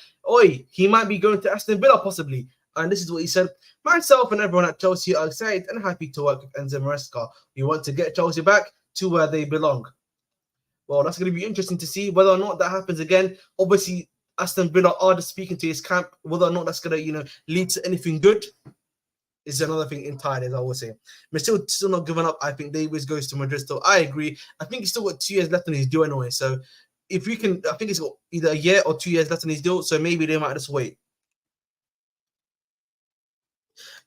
he might be going to Aston Villa possibly. And this is what he said. Myself and everyone at Chelsea are excited and happy to work with Enzo Maresca. We want to get Chelsea back to where they belong. Well, that's going to be interesting to see whether or not that happens again. Obviously, Aston Villa are just speaking to his camp. Whether or not that's going to, lead to anything good is another thing entirely, as I would say. But still not giving up. I think Davies goes to Madrid still. I agree. I think he's still got 2 years left in his deal anyway. So if we can, I think he's got either a year or 2 years left in his deal. So maybe they might just wait.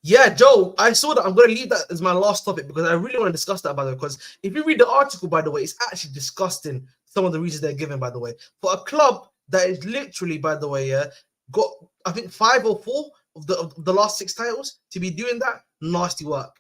Yeah, Joe, I saw that. I'm going to leave that as my last topic because I really want to discuss that, by the way. Because if you read the article, by the way, it's actually disgusting. Some of the reasons they're given, by the way, for a club that is literally, by the way, got I think 5 or 4 of the last 6 titles to be doing that. Nasty work.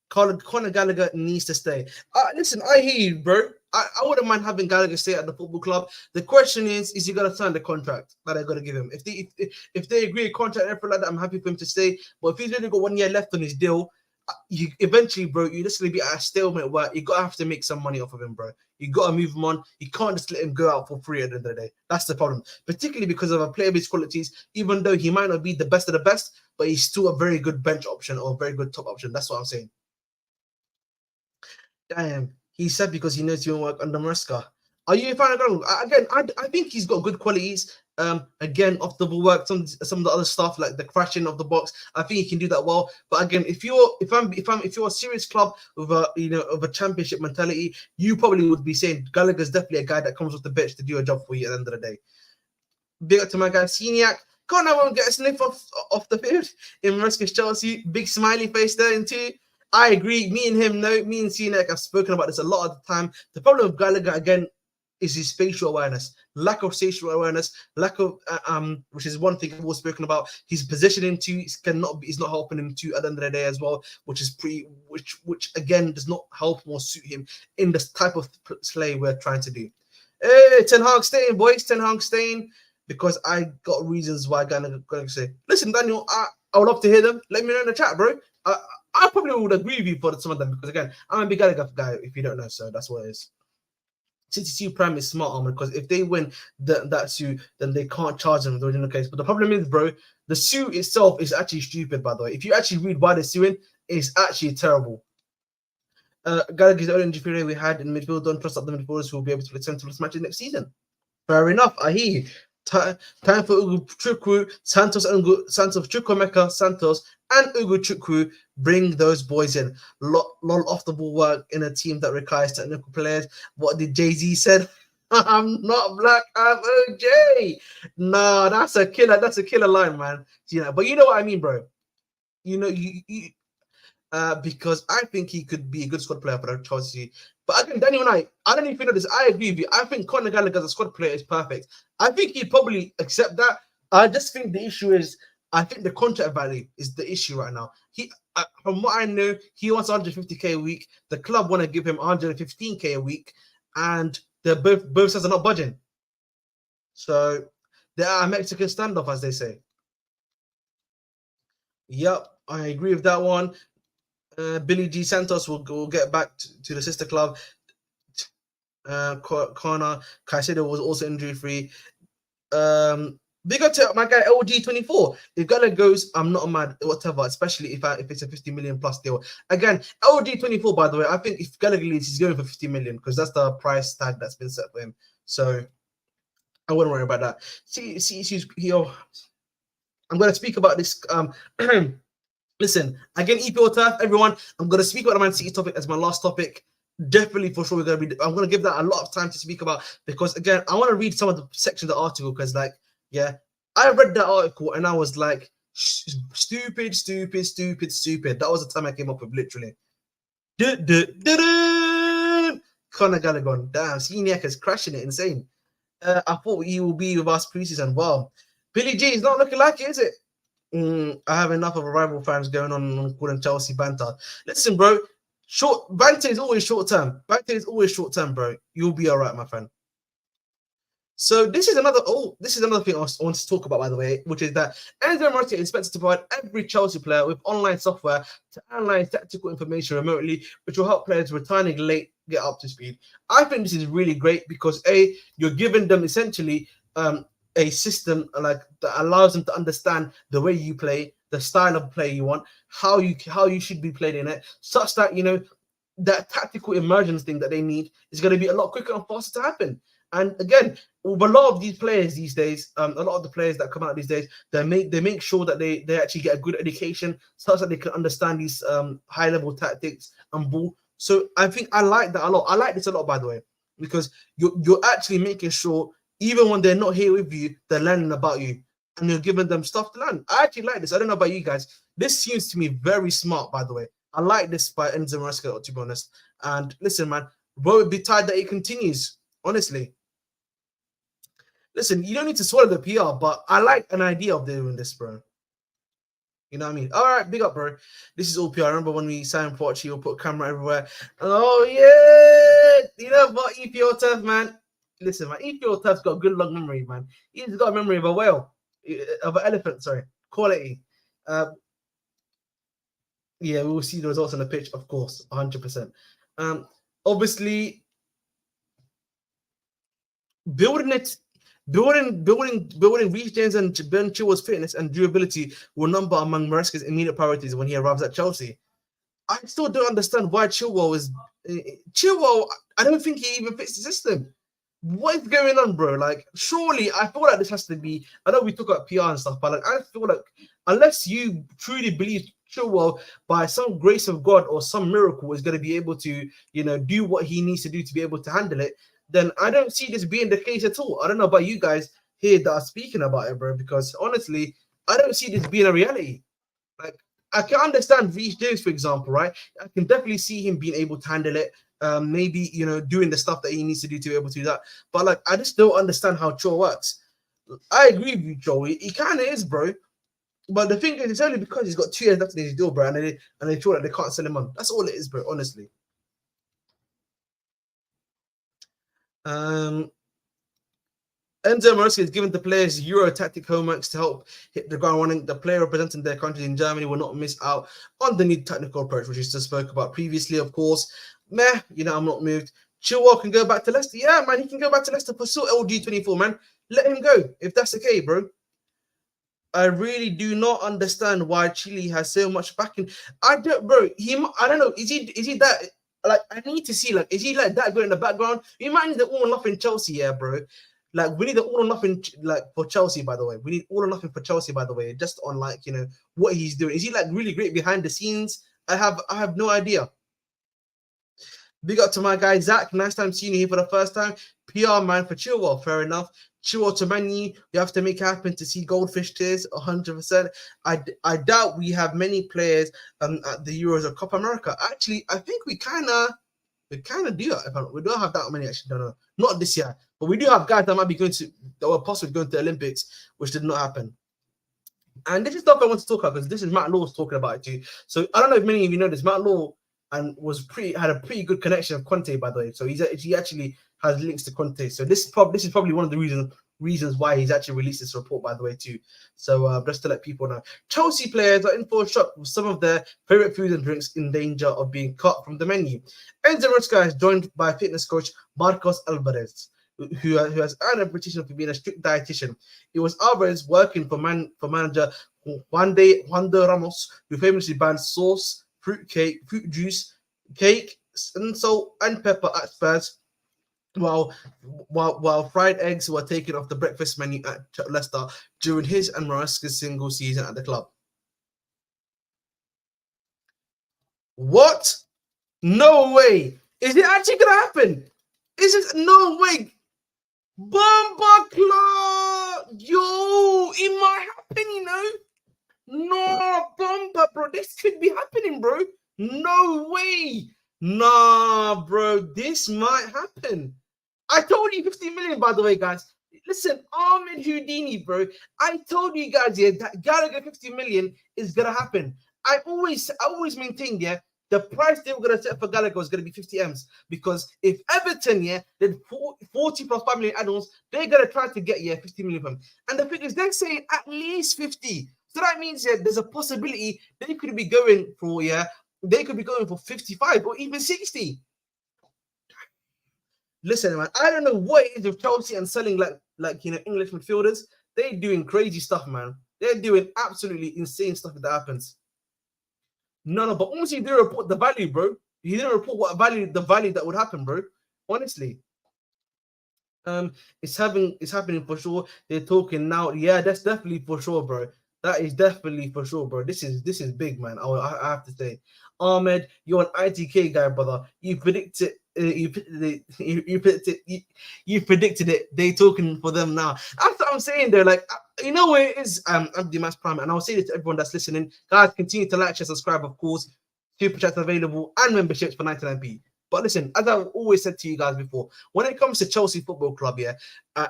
Conor Gallagher needs to stay. Listen, I hear you, bro. I wouldn't mind having Gallagher stay at the football club. The question is he going to sign the contract that they're going to give him? If they agree a contract and everything like that, I'm happy for him to stay. But if he's only got 1 year left on his deal, you eventually, bro, you're just going to be at a stalemate where you got to have to make some money off of him, bro. You got to move him on. You can't just let him go out for free at the end of the day. That's the problem. Particularly because of a player of his qualities, even though he might not be the best of the best, but he's still a very good bench option or a very good top option. That's what I'm saying. Damn, he said because he knows he won't work under Maresca. Are you a fan of Gallagher? Again, I think he's got good qualities. Again, off the ball work, some of the other stuff like the crashing of the box, I think he can do that well. But again, if you're a serious club with a championship mentality, you probably would be saying Gallagher's definitely a guy that comes off the bench to do a job for you at the end of the day. Big up to my guy Seniac. Can't I won't get a sniff off the field in Maresca's Chelsea. Big smiley face there in two. I agree. Me and him, me and Seniac have spoken about this a lot of the time. The problem with Gallagher again is his spatial awareness, lack of spatial awareness, lack of which is one thing we've spoken about. His positioning too is not helping him too at the end of the day as well, which again does not help or suit him in this type of play we're trying to do. Hey, Ten Hag staying, boys. Ten Hag staying because I got reasons why Gallagher going to say. Listen, Daniel, I would love to hear them. Let me know in the chat, bro. I probably would agree with you for some of them because again, I'm a big Gallagher guy. If you don't know, so that's what it is. City Prime is smart armor because if they win that suit, then they can't charge them in the original case. But the problem is, bro, the suit itself is actually stupid. By the way, if you actually read why they're suing, it's actually terrible. Gallagher's the only injury we had in midfield. Don't trust other midfielders who will be able to return to this match next season. Fair enough. I hear you. Time for Ugo Chukwu, Santos, Chukwemeka, Santos, and Ugo Chukwu. Bring those boys in. Lot off the ball work in a team that requires technical players. What did Jay-Z said? I'm not black, I'm OJ. Nah, that's a killer. That's a killer line, man. But you know what I mean, bro. Because I think he could be a good squad player for the Chelsea. But again, Daniel and I don't even know this. I agree with you. I think Conor Gallagher as a squad player is perfect. I think he'd probably accept that. I just think the issue is, I think the contract value is the issue right now. From what I know, he wants 150k a week. The club want to give him 115k a week, and they're both sides are not budging. So there are a Mexican standoff, as they say. Yep, I agree with that one. Billy G Santos will get back to the sister club. Connor Caicedo was also injury free. Big up to my guy LG24. If Gallagher goes, I'm not mad, whatever, especially if it's a 50 million plus deal. Again, LG24, by the way, I think if Gallagher leaves, he's going for 50 million because that's the price tag that's been set for him. So I wouldn't worry about that. I'm going to speak about this. Listen, again, EPL turf, everyone. I'm going to speak about the Man City topic as my last topic. Definitely, for sure, I'm going to give that a lot of time to speak about because, again, I want to read some of the section of the article because, I read that article and I was like, stupid. That was the time I came up with, literally. Conor Gallagher, damn, Seniac is crashing it, insane. I thought he will be with us preseason. Wow, Billy G is not looking like it, is it? I have enough of a rival fans going on calling Chelsea banter. Listen, bro, banter is always short term. Bro. You'll be all right, my friend. So this is another thing I want to talk about, by the way, which is that Enzo Maresca is expected to provide every Chelsea player with online software to analyze tactical information remotely, which will help players returning late get up to speed. I think this is really great because you're giving them essentially a system that allows them to understand the way you play, the style of play you want, how you should be played in it, such that that tactical emergence thing that they need is going to be a lot quicker and faster to happen. And again, with a lot of these players these days, a lot of the players that come out these days, they make sure that they actually get a good education, such that they can understand these high level tactics and ball. So I think I like that a lot. I like this a lot, by the way, because you're actually making sure even when they're not here with you, they're learning about you and you're giving them stuff to learn. I actually like this. I don't know about you guys. This seems to me very smart, by the way. I like this by Enzo Maresca, to be honest. And listen, man, bro, would be tired that it continues. Honestly, listen, you don't need to swallow the PR, but I like an idea of doing this, bro. You know what I mean? All right, big up, bro. This is all PR. I remember when we signed Pochi, we'll put camera everywhere. Oh, yeah. You know what, EPO Turf, man? Listen, man, EPO Turf's got a good long memory, man. He's got a memory of a whale, of an elephant, sorry. Quality. Yeah, we will see the results on the pitch, of course, 100%. Obviously, building Reece James and Ben Chilwell's fitness and durability will number among Maresca's immediate priorities when he arrives at Chelsea. I still don't understand why Chilwell. I don't think he even fits the system. What is going on, bro? Like, surely I feel like this has to be. I know we talk about PR and stuff, but like, I feel like unless you truly believe Chilwell, by some grace of God or some miracle, is going to be able to, do what he needs to do to be able to handle it, then I don't see this being the case at all. I don't know about you guys here that are speaking about it, bro, because honestly, I don't see this being a reality. Like, I can understand Reece James, for example, right? I can definitely see him being able to handle it. Maybe, doing the stuff that he needs to do to be able to do that. But, like, I just don't understand how Cho works. I agree with you, Joe. He kind of is, bro. But the thing is, it's only because he's got 2 years left in his deal, bro, and they feel like they can't sell him on. That's all it is, bro, honestly. Enzo Maresca is given the players Euro tactic homeworks to help hit the ground running. The player representing their country in Germany will not miss out on the new technical approach, which we just spoke about previously, of course. I'm not moved. Chilwell can go back to Leicester. Yeah, man, he can go back to Leicester. Pursue LG24, man. Let him go, if that's okay, bro. I really do not understand why Chile has so much backing. I don't know. Is he that, like, I need to see, like, is he like that good in the background? You might need the all or nothing Chelsea, yeah, bro. Like, we need the all or nothing, like, for Chelsea, by the way. We need all or nothing for Chelsea, by the way, just on, like, what he's doing. Is he, like, really great behind the scenes? I have no idea. Big up to my guy Zach. Nice time seeing you here for the first time. PR man for Chilwell, fair enough. Chilwell to Man U, you have to make it happen to see goldfish tears, 100%. I doubt we have many players at the Euros or Copa America. Actually, I think we kind of do that. We don't have that many, actually. No, not this year. But we do have guys that might be that were possibly going to the Olympics, which did not happen. And this is stuff I want to talk about because this is Matt Law's talking about it too. So I don't know if many of you know this. Matt Law had a pretty good connection with Conte, by the way. So he actually has links to Conte. So this is probably one of the reasons why he's actually released this report, by the way, too. So just to let people know, Chelsea players are in for a shock with some of their favorite foods and drinks in danger of being cut from the menu. Enzo Maresca is joined by fitness coach Marcos Alvarez, who has earned a reputation for being a strict dietitian. It was Alvarez working for manager Juan de Ramos, who famously banned sauce, fruit juice, cake, and salt and pepper at Spurs, while fried eggs were taken off the breakfast menu at Leicester during his and Maresca's single season at the club. What? No way. Is it actually going to happen? Is it? No way. Bomba Claw! Yo, it might happen, No, Bomba, bro. This could be happening, bro. No way. Nah, bro. This might happen. I told you 50 million, by the way, guys. Listen, Ahmed Houdini, bro. I told you guys, that Gallagher 50 million is going to happen. I always maintained, the price they were going to set for Gallagher was going to be 50 M's, because if Everton, did 40 plus 5 million add-ons, they're going to try to get 50 million from him. And the thing is, they're saying at least 50. So that means there's a possibility they could be going for 55 or even 60. Listen, man, I don't know what it is with Chelsea and selling like English midfielders. They're doing crazy stuff, man. They're doing absolutely insane stuff if that happens. No, but honestly, he didn't report the value, bro. He didn't report the value that would happen, bro. Honestly. It's happening for sure. They're talking now. Yeah, that's definitely for sure, bro. That is definitely for sure, bro. This is big, man. I have to say, Ahmed, you're an ITK guy, brother. You predicted. You predicted it. You predicted it. They talking for them now. That's what I'm saying. They're like, you know what it is. I'm the Mass Prime, and I'll say this to everyone that's listening, guys. Continue to like, share, subscribe, of course. Super chats available and memberships for 99p. But listen, as I've always said to you guys before, when it comes to Chelsea Football Club, yeah,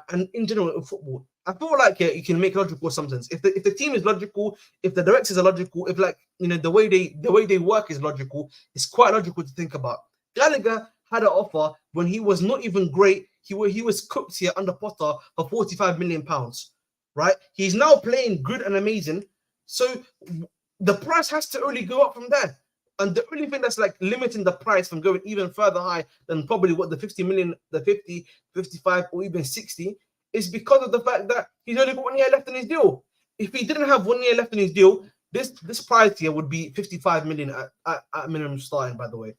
and in general in football, I feel like you can make logical assumptions. If the team is logical, if the directors are logical, if like the way they work is logical, it's quite logical to think about. Gallagher had an offer when he was not even great. He was cooked here under Potter for £45 million, right? He's now playing good and amazing, so the price has to only go up from there. And the only thing that's like limiting the price from going even further high than probably what the 50 million, the 50, 55, or even 60 is because of the fact that he's only got 1 year left in his deal. If he didn't have 1 year left in his deal, this price here would be 55 million at minimum starting, by the way.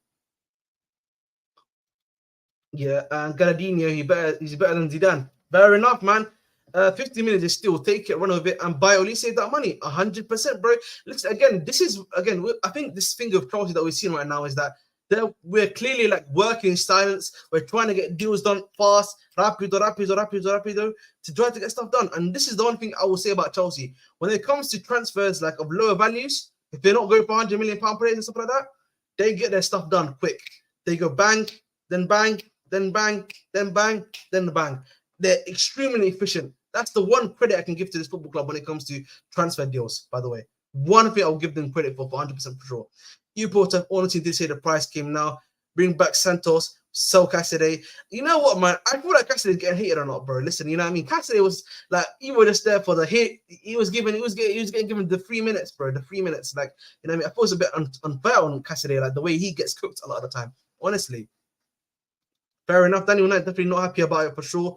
Yeah, and Galadinho, he's better than Zidane. Fair enough, man. 50 minutes is still take it, run with it, and buy Olise that money. 100%, bro. Listen, again, I think this thing of Chelsea that we're seeing right now is that we're clearly like working in silence. We're trying to get deals done fast, rapido, to try to get stuff done. And this is the one thing I will say about Chelsea. When it comes to transfers like of lower values, if they're not going for £100 million players and stuff like that, they get their stuff done quick. They go bang, then bang, then bang, then bang, then bang. They're extremely efficient. That's the one credit I can give to this football club when it comes to transfer deals, by the way. One thing I'll give them credit for 100% for sure. You brought up honestly did say the price came now. Bring back Santos, sell Cassidy. You know what, man? I feel like Cassidy's getting hated or not, bro. Listen, you know what I mean? Cassidy was like, you were just there for the hit. He was getting given the 3 minutes, bro. The 3 minutes. Like, you know what I mean? I thought it was a bit unfair on Cassidy, like the way he gets cooked a lot of the time. Honestly. Fair enough. Daniel Knight definitely not happy about it for sure.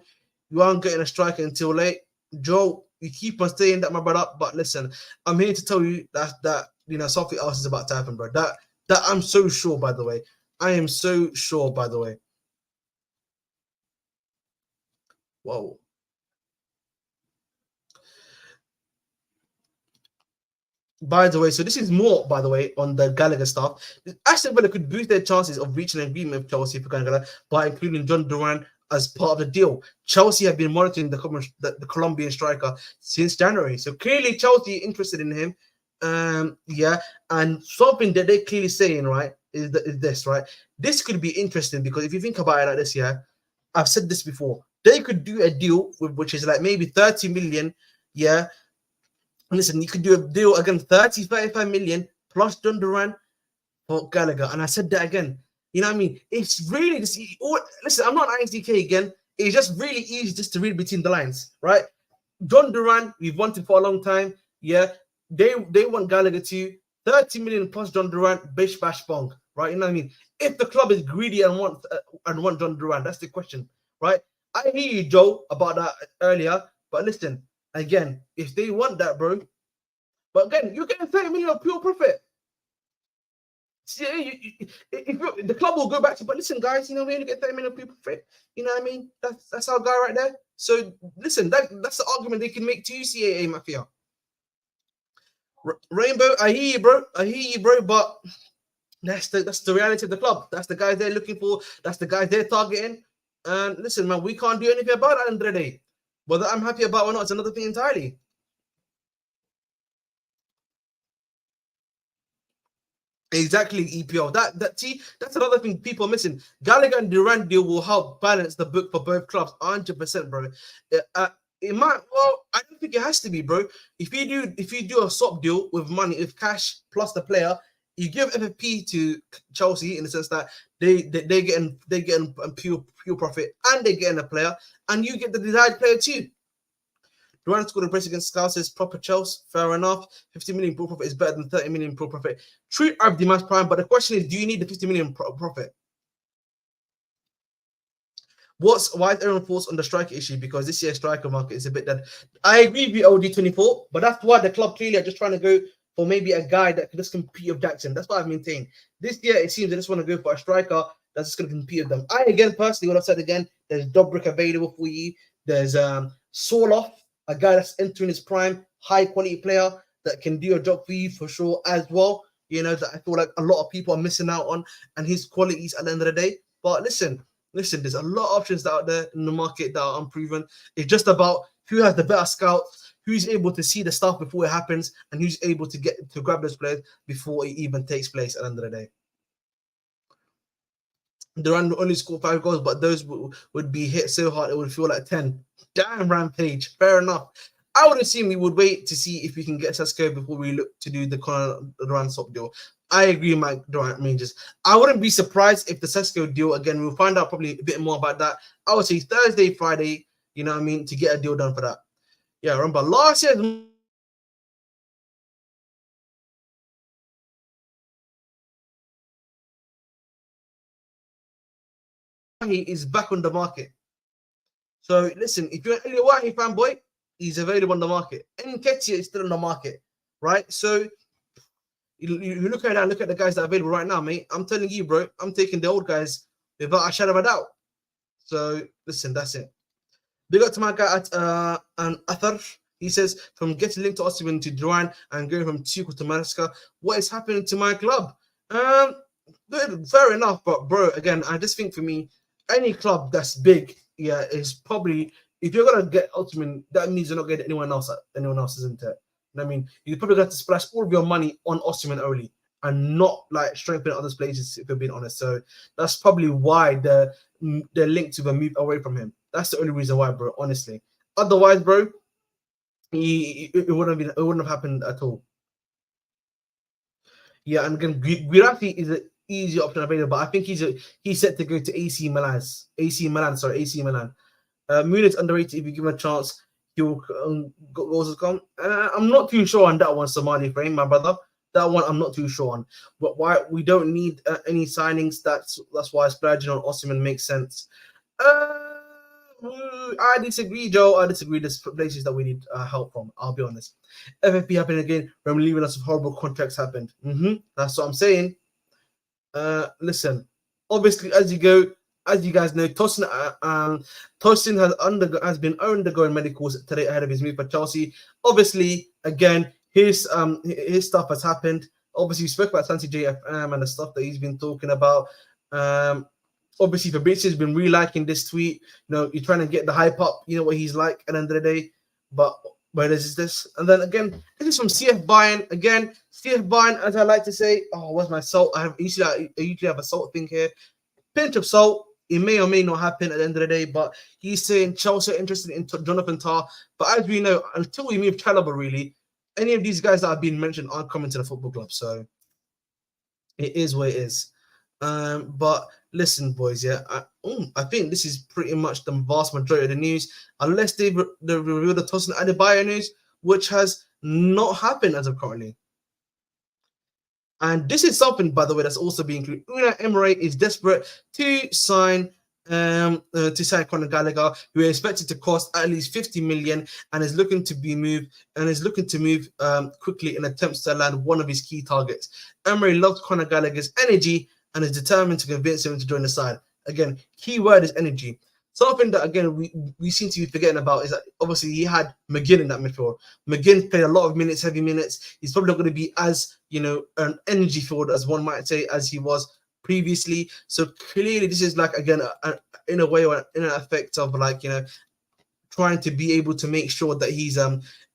You aren't getting a striker until late. Joe, you keep on saying that, my brother. But listen, I'm here to tell you that something else is about to happen, bro. That I'm so sure, by the way. I am so sure, by the way. Whoa. By the way, so this is more, by the way, on the Gallagher stuff. Aston Villa could boost their chances of reaching an agreement with Chelsea for Gallagher by including John Duran as part of the deal. Chelsea have been monitoring the Colombian striker since January. So clearly Chelsea interested in him. Yeah, and something that they're clearly saying, right, is this, right? This could be interesting because if you think about it like this, yeah, I've said this before. They could do a deal which is like maybe 30 million, yeah. Listen, you could do a deal again, 35 million plus John Duran for Gallagher. And I said that again. You know what I mean? It's really just listen, I'm not an ISDK again. It's just really easy just to read between the lines, right? John Duran, we've wanted for a long time. Yeah, they want Gallagher to 30 million plus John Duran, bish bash bong, right? You know what I mean? If the club is greedy and want John Duran, that's the question, right? I hear you, Joe, about that earlier, but listen, again, if they want that, bro, but again, you're getting 30 million of pure profit. See, the club will go back to, but listen, guys, we only get 30 million people for it. You know what I mean? That's our guy right there. So listen, that's the argument they can make to you, CAA Mafia. Rainbow, I hear you, bro. But that's the reality of the club. That's the guys they're looking for. That's the guys they're targeting. And listen, man, we can't do anything about it at the end of the day. Whether I'm happy about it or not, it's another thing entirely. Exactly, EPL. That's another thing people are missing. Gallagher and Durant deal will help balance the book for both clubs, 100%, bro. It might. Well, I don't think it has to be, bro. If you do a swap deal with money, with cash plus the player, you give FFP to Chelsea in the sense that they getting pure profit and they getting a player, and you get the desired player too. Durant scored a brace against Scouts, proper Chelsea. Fair enough. 50 million pro profit is better than 30 million pro profit. True, I've the match prime, but the question is, do you need the 50 million profit? Why is everyone thoughts on the striker issue? Because this year's striker market is a bit dead. I agree with you, OD24, but that's why the club clearly are just trying to go for maybe a guy that can just compete with Jackson. That's what I've maintained. This year, it seems they just want to go for a striker that's just going to compete with them. I, again, personally, what I've said again, there's Dobrik available for you. There's Soloff, a guy that's entering his prime, high quality player that can do a job for you for sure as well. You know, that I feel like a lot of people are missing out on, and his qualities at the end of the day. But listen, there's a lot of options out there in the market that are unproven. It's just about who has the better scouts, who's able to see the stuff before it happens, and who's able to get to grab those players before it even takes place at the end of the day. Durant only scored 5 goals, but those would be hit so hard it would feel like 10. Damn, Rampage. Fair enough. I would assume we would wait to see if we can get Sesko before we look to do the Conor Durant swap deal. I agree, Mike Durant Rangers. I wouldn't be surprised if the Sesko deal, again, we'll find out probably a bit more about that. I would say Thursday, Friday, you know what I mean, to get a deal done for that. Yeah, remember last year, he is back on the market. So listen, if you're an Eliwahi fanboy, he's available on the market. Nketiah is still on the market, right? So you look at that, look at the guys that are available right now, mate. I'm telling you, bro, I'm taking the old guys without a shadow of a doubt. So listen, that's it. Big up to my guy at an Athar. He says, from getting linked to Osimhen to Duran and going from Tuchel to Maresca, what is happening to my club? Fair enough, but bro, again, I just think for me, any club that's big, yeah, is probably, if you're gonna get Osimhen, that means you're not getting anyone else, isn't it? I mean, you're probably going to splash all of your money on Osimhen only and not like strengthen other places, if you're being honest. So that's probably why they're linked to the move away from him. That's the only reason why, bro, honestly. Otherwise, bro, it wouldn't have happened at all. Yeah, and again, Guirafi is an easy option available, but I think he's set to go to AC Milan. AC Milan. Munich's underrated. If you give him a chance, he'll goals come. I'm not too sure on that one, Somali frame, my brother. That one I'm not too sure on. But why we don't need any signings? That's why splurging on Osimhen makes sense. I disagree, Joe. I disagree. There's places that we need help from. I'll be honest. FFP happened again. From leaving us with horrible contracts happened. That's what I'm saying. Listen. Obviously, as you guys know, Tosin has been undergoing medicals today ahead of his move for Chelsea. Obviously, again, his stuff has happened. Obviously, we spoke about Santi JFM and the stuff that he's been talking about. Obviously, Fabrizio's been reliking this tweet. You know, you're trying to get the hype up. You know what he's like at the end of the day. But where is this? And then again, this is from CF Bayern. Again, CF Bayern, as I like to say, where's my salt? I usually have a salt thing here. Pinch of salt. It may or may not happen at the end of the day, but he's saying Chelsea are interested in Jonathan Tah. But as we know, until we move Chalobah, really, any of these guys that have been mentioned aren't coming to the football club. So it is what it is. But listen, boys, yeah, I think this is pretty much the vast majority of the news, unless they reveal the Tosin Adebayo news, which has not happened as of currently. And this is something, by the way, that's also being included. Unai Emery is desperate to sign Conor Gallagher, who is expected to cost at least 50 million, and is looking to move quickly in attempts to land one of his key targets. Emery loves Conor Gallagher's energy and is determined to convince him to join the side. Again, key word is energy. Something that, again, we seem to be forgetting about is that obviously he had McGinn in that midfield. McGinn played a lot of minutes, heavy minutes. He's probably not going to be as, an energy forward, as one might say, as he was previously. So clearly this is like, again, in a way, or in an effect of like, trying to be able to make sure that he's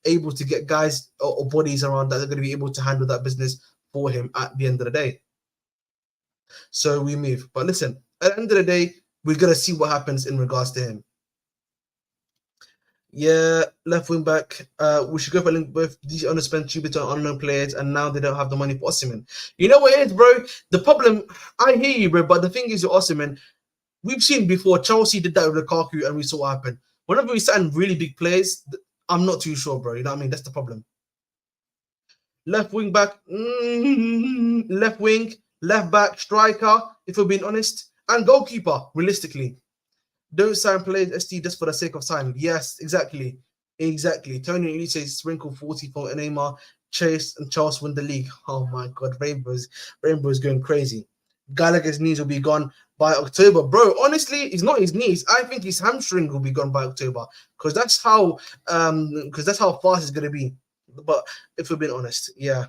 able to get guys or bodies around that are going to be able to handle that business for him at the end of the day. So we move. But listen, at the end of the day, we're going to see what happens in regards to him. Yeah, left wing back. We should go for link with these underspent tribute on unknown players, and now they don't have the money for Osimhen. You know what it is, bro? The problem, I hear you, bro, but the thing is with Osimhen, we've seen before, Chelsea did that with Lukaku, and we saw what happened. Whenever we sign really big players, I'm not too sure, bro. You know what I mean? That's the problem. Left wing back, left wing, left back, striker, if we're being honest, and goalkeeper, realistically. Don't sign players ST just for the sake of signing. Yes, exactly. Tony Olise sprinkle 40 for Neymar, Chase and Charles win the league. Oh my God, Rainbow's going crazy. Gallagher's knees will be gone by October, bro. Honestly, it's not his knees. I think his hamstring will be gone by October because that's how fast it's gonna be. But if we're being honest, yeah.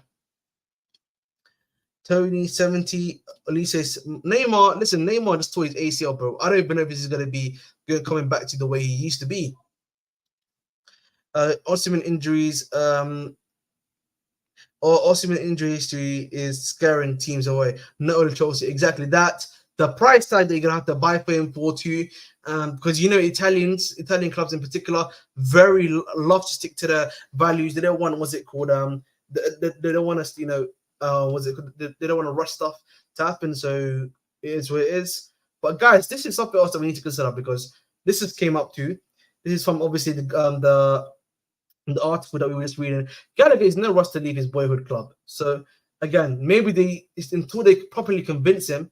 Tony 70, Olise, Neymar. Listen, Neymar just tore his ACL, bro. I don't even know if this is gonna be good coming back to the way he used to be. Osimhen injuries. Or Osimhen injury history is scaring teams away. Not only Chelsea, exactly that. The price tag that you're gonna have to buy for him for too, because you know Italian clubs in particular, very love to stick to the values. They don't want what's it called they don't want us, you know, they don't want to rush stuff to happen. So it is what it is. But guys, this is something else that we need to consider because this has came up too. This is from obviously the article that we were just reading. Gallagher is no rush to leave his boyhood club. So again, maybe until they properly convince him,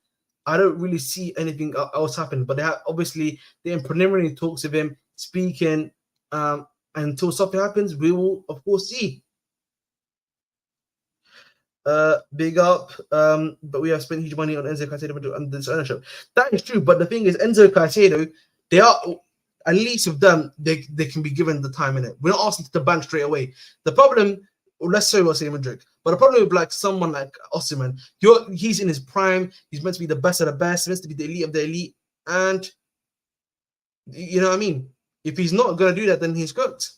I don't really see anything else happen. But obviously they're in preliminary talks with him, speaking. Until something happens, we will of course see. Big up. But we have spent huge money on Enzo Caicedo and this ownership. That is true, but the thing is, Enzo Caicedo, they are at least with them, they can be given the time in it. We're not asking to bank straight away. The problem, let's say Madrid, but the problem with like someone like Osimhen, he's in his prime. He's meant to be the best of the best. He's meant to be the elite of the elite, and you know what I mean. If he's not gonna do that, then he's cooked.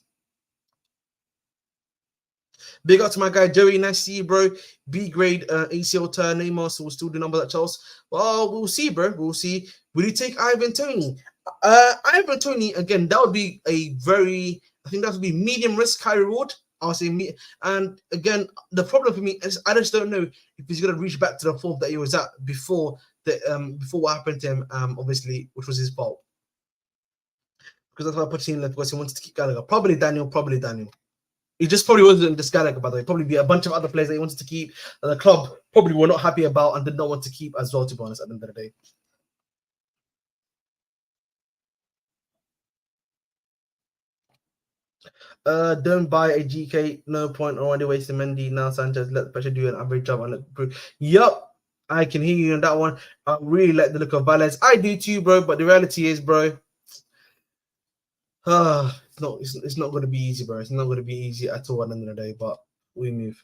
Big up to my guy Joey, nice to see you, bro. B grade ACL turn, Neymar, so we'll still do numbers at Chelsea. Well, we'll see, bro. We'll see. Will he take Ivan Toney? Ivan Toney, again, that would be I think that would be medium risk, high reward. I'll say me. And again, the problem for me is I just don't know if he's gonna reach back to the form that he was at before what happened to him, obviously, which was his fault. Because that's why I put him in left because he wanted to keep Gallagher. Probably Daniel. He just probably wasn't this Gallagher, by the way. Probably be a bunch of other players that he wanted to keep. The club probably were not happy about and did not want to keep as well, to be honest, at the end of the day. Don't buy a GK, no point already wasting Mendy. Now Sanchez, let the pressure do an average job and improve. Yup, I can hear you on that one. I really like the look of Valles. I do too, bro, but the reality is, bro, it's not going to be easy, bro. It's not going to be easy at all at the end of the day, but we move.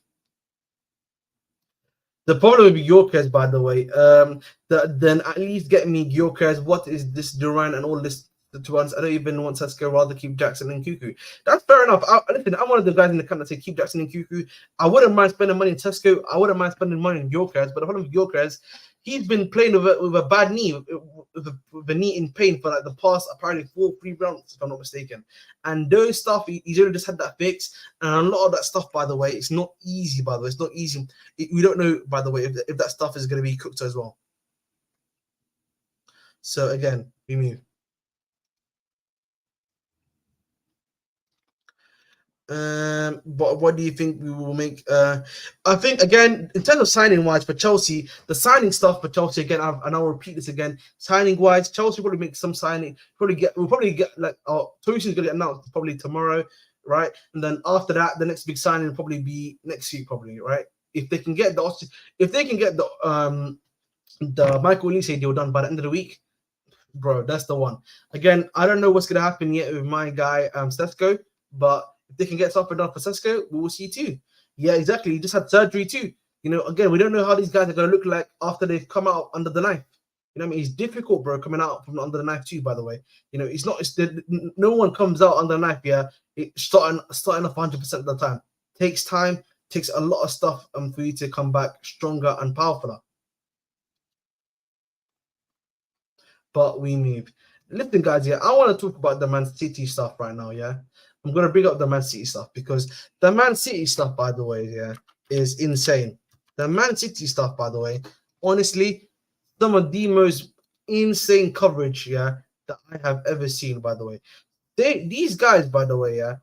The problem with Gyökeres, by the way, then at least get me Gyökeres. What is this Duran and all this? To ones I don't even want Sesko, rather keep Jackson and Cuckoo. That's fair enough. Listen, I'm one of the guys in the camp that say keep Jackson and Cuckoo. I wouldn't mind spending money in Sesko. I wouldn't mind spending money in Gyökeres. But the problem with Gyökeres, he's been playing with a bad knee, with a knee in pain for like the past apparently 4-3 rounds, if I'm not mistaken. And those stuff, he's only just had that fixed. And a lot of that stuff, by the way, it's not easy. By the way, it's not easy. We don't know, by the way, if that stuff is going to be cooked as well. So again, we move. But what do you think we will make? I think again, in terms of signing wise for Chelsea, the signing stuff for Chelsea again, and I'll repeat this again. Signing wise, Chelsea will probably make some signing. We'll probably get like Tosin is going to get announced probably tomorrow, right? And then after that, the next big signing will probably be next week, probably, right? If they can get the Michael Olise deal done by the end of the week, bro, that's the one. Again, I don't know what's going to happen yet with my guy Sesko, but if they can get something done for Sesko, we will see too. Yeah, exactly. He just had surgery too. You know, again, we don't know how these guys are going to look like after they've come out under the knife. You know what I mean? It's difficult, bro, coming out from under the knife too, by the way. You know, no one comes out under the knife, yeah, starting off 100% of the time. Takes time, takes a lot of stuff for you to come back stronger and powerfuler. But we move. Listen, guys, yeah, I want to talk about the Man City stuff right now, yeah? I'm going to bring up the Man City stuff because the Man City stuff, by the way, yeah, is insane. The Man City stuff, by the way, honestly, some of the most insane coverage, yeah, that I have ever seen, by the way. These guys, by the way, yeah,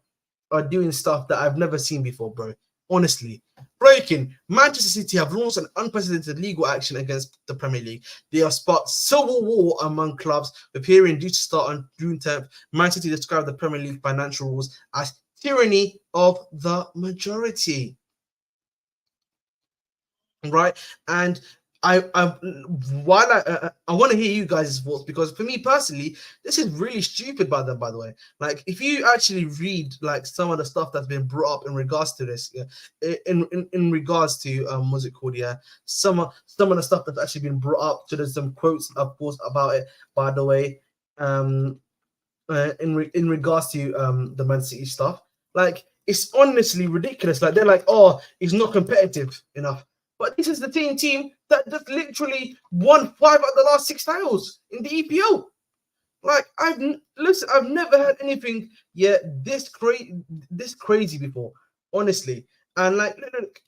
are doing stuff that I've never seen before, bro. Honestly. Breaking. Manchester City have launched an unprecedented legal action against the Premier League. They have sparked civil war among clubs, with hearing due to start on June 10th. Man City described the Premier League financial rules as tyranny of the majority. Right? And I want to hear you guys' thoughts, because for me personally, this is really stupid by them. By the way, like if you actually read like some of the stuff that's been brought up in regards to this, yeah, in regards to what's it called? Yeah, some of the stuff that's actually been brought up. So there's some quotes, of course, about it. By the way, in regards to the Man City stuff, like it's honestly ridiculous. Like they're like, oh, he's not competitive enough. But this is the team that just literally won 5 out of the last 6 titles in the EPL. Like I've never had anything this crazy before, honestly. And like, look,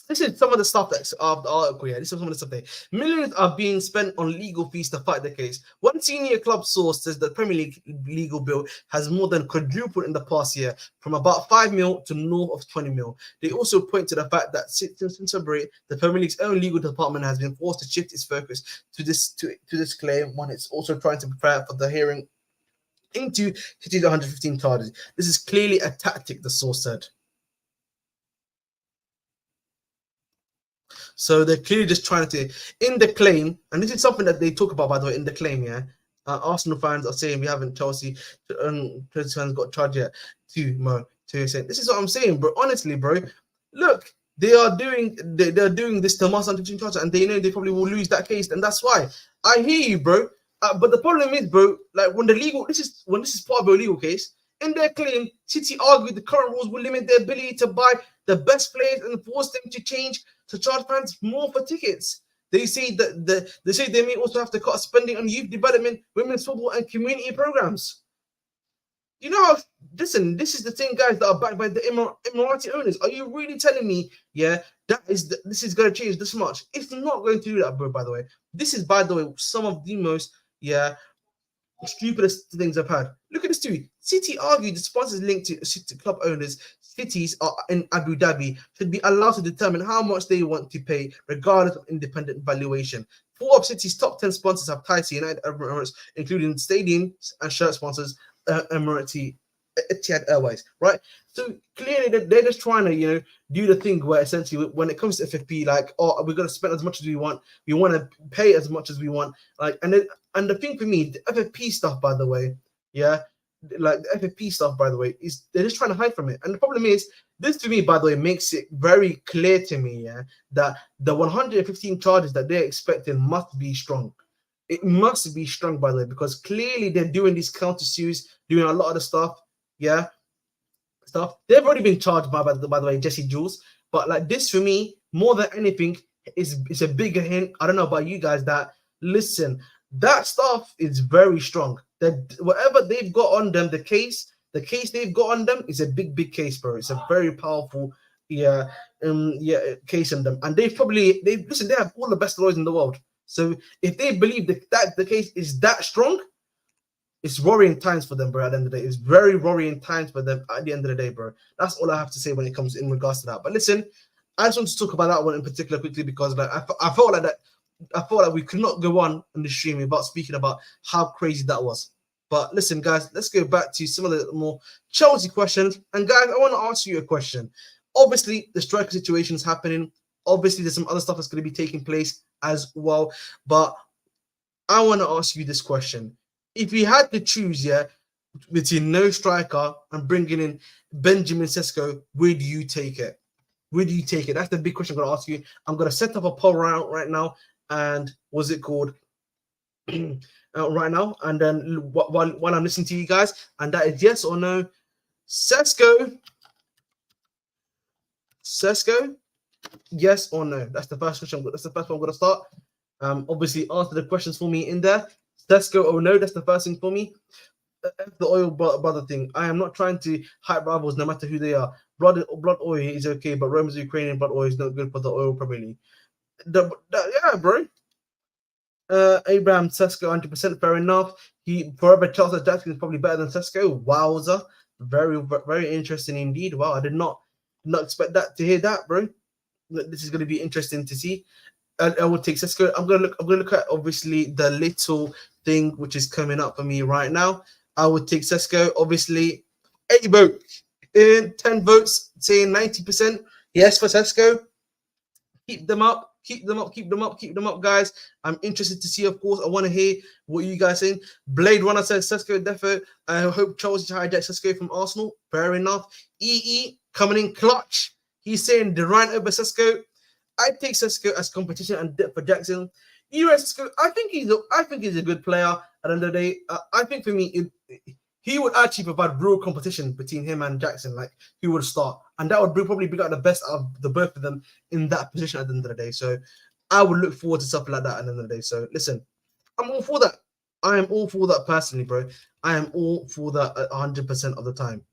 this is some of the stuff that's of the article. Yeah, this is some of the stuff there. Millions are being spent on legal fees to fight the case. One senior club source says the Premier League legal bill has more than quadrupled in the past year, from about 5 mil to north of 20 mil. They also point to the fact that since February, the Premier League's own legal department has been forced to shift its focus to this claim, when it's also trying to prepare for the hearing into City's 115 charges. This is clearly a tactic, the source said. So they're clearly just trying to, in the claim, and this is something that they talk about, by the way, in the claim, yeah. Arsenal fans are saying we haven't Chelsea fans got charged yet. This is what I'm saying, bro. Honestly, bro, look, they're doing this to Maatsen teaching charge, and they know they probably will lose that case, and that's why I hear you, bro. But the problem is, bro, like when this is part of a legal case. In their claim, City argued the current rules will limit their ability to buy the best players and force them to charge fans more for tickets. They say they may also have to cut spending on youth development, women's football, and community programs. You know, listen, this is the thing, guys, that are backed by the Emirati owners. Are you really telling me, yeah, this is going to change this much? It's not going to do that, bro, by the way. This is, by the way, some of the most, stupidest things I've had. Look at this too. City argued the sponsors linked to club owners, cities in Abu Dhabi, should be allowed to determine how much they want to pay, regardless of independent valuation. 4 of City's top 10 sponsors have ties to United Arab Emirates, including stadiums and shirt sponsors, Emirati Etihad Airways, right? So clearly they're just trying to, do the thing where essentially when it comes to FFP, like, oh, we're going to spend as much as we want to pay as much as we want, like, and the thing for me, the FFP stuff, by the way, like the FFP stuff, by the way, is they're just trying to hide from it. And the problem is, this to me, by the way, makes it very clear to me, that the 115 charges that they're expecting must be strong. It must be strong, by the way, because clearly they're doing these counter sues, doing a lot of the stuff, stuff. They've already been charged by the way, Jesse Jules. But like this, for me, more than anything, is a bigger hint. I don't know about you guys, that listen, that stuff is very strong. That whatever they've got on them, the case they've got on them is a big case, bro. It's a very powerful case on them. And they have all the best lawyers in the world. So if they believe that the case is that strong, it's worrying times for them, bro. At the end of the day, it's very worrying times for them. At the end of the day, bro. That's all I have to say when it comes in regards to that. But listen, I just want to talk about that one in particular quickly, because like I felt like we could not go on the stream without speaking about how crazy that was. But listen, guys, let's go back to some of the more Chelsea questions. And guys, I want to ask you a question. Obviously, the striker situation is happening. Obviously, there's some other stuff that's going to be taking place as well. But I want to ask you this question. If you had to choose, between no striker and bringing in Benjamin Sesko, would you take it? Would you take it? That's the big question I'm going to ask you. I'm going to set up a poll right now. And what's it called? Right now. And then while I'm listening to you guys, and that is yes or no. Sesko, yes or no? That's the first question. That's the first one I'm going to start. Obviously, answer the questions for me in there. Sesko or no? That's the first thing for me. The oil brother thing. I am not trying to hype rivals, no matter who they are. Blood oil is okay, but Rome's Ukrainian blood oil is not good for the oil, probably. Yeah, bro. Abraham Sesko, 100% fair enough. He forever Charles Jackson is probably better than Sesko. Wowza, very very interesting indeed. Wow, I did not expect that to hear that, bro. This is going to be interesting to see. I will take Sesko. I'm gonna look at obviously the little thing which is coming up for me right now. I would take Sesko. Obviously, 8 votes in 10 votes, saying 90% yes for Sesko. Keep them up. Keep them up, keep them up, keep them up, guys. I'm interested to see, of course. I want to hear what you guys saying. Blade Runner says Sesko defo. I hope Chelsea hijack Sesko from Arsenal. Fair enough. EE coming in clutch. He's saying Durant over Sesko. I take Sesko as competition and depth for Jackson. Sesko, I think he's a good player. At the end of the day, I think for me, he would actually provide real competition between him and Jackson. Like, he would start, and that would probably bring out the best out of the both of them in that position at the end of the day. So I would look forward to something like that at the end of the day. So listen, I'm all for that. I am all for that personally, bro. I am all for that 100% of the time.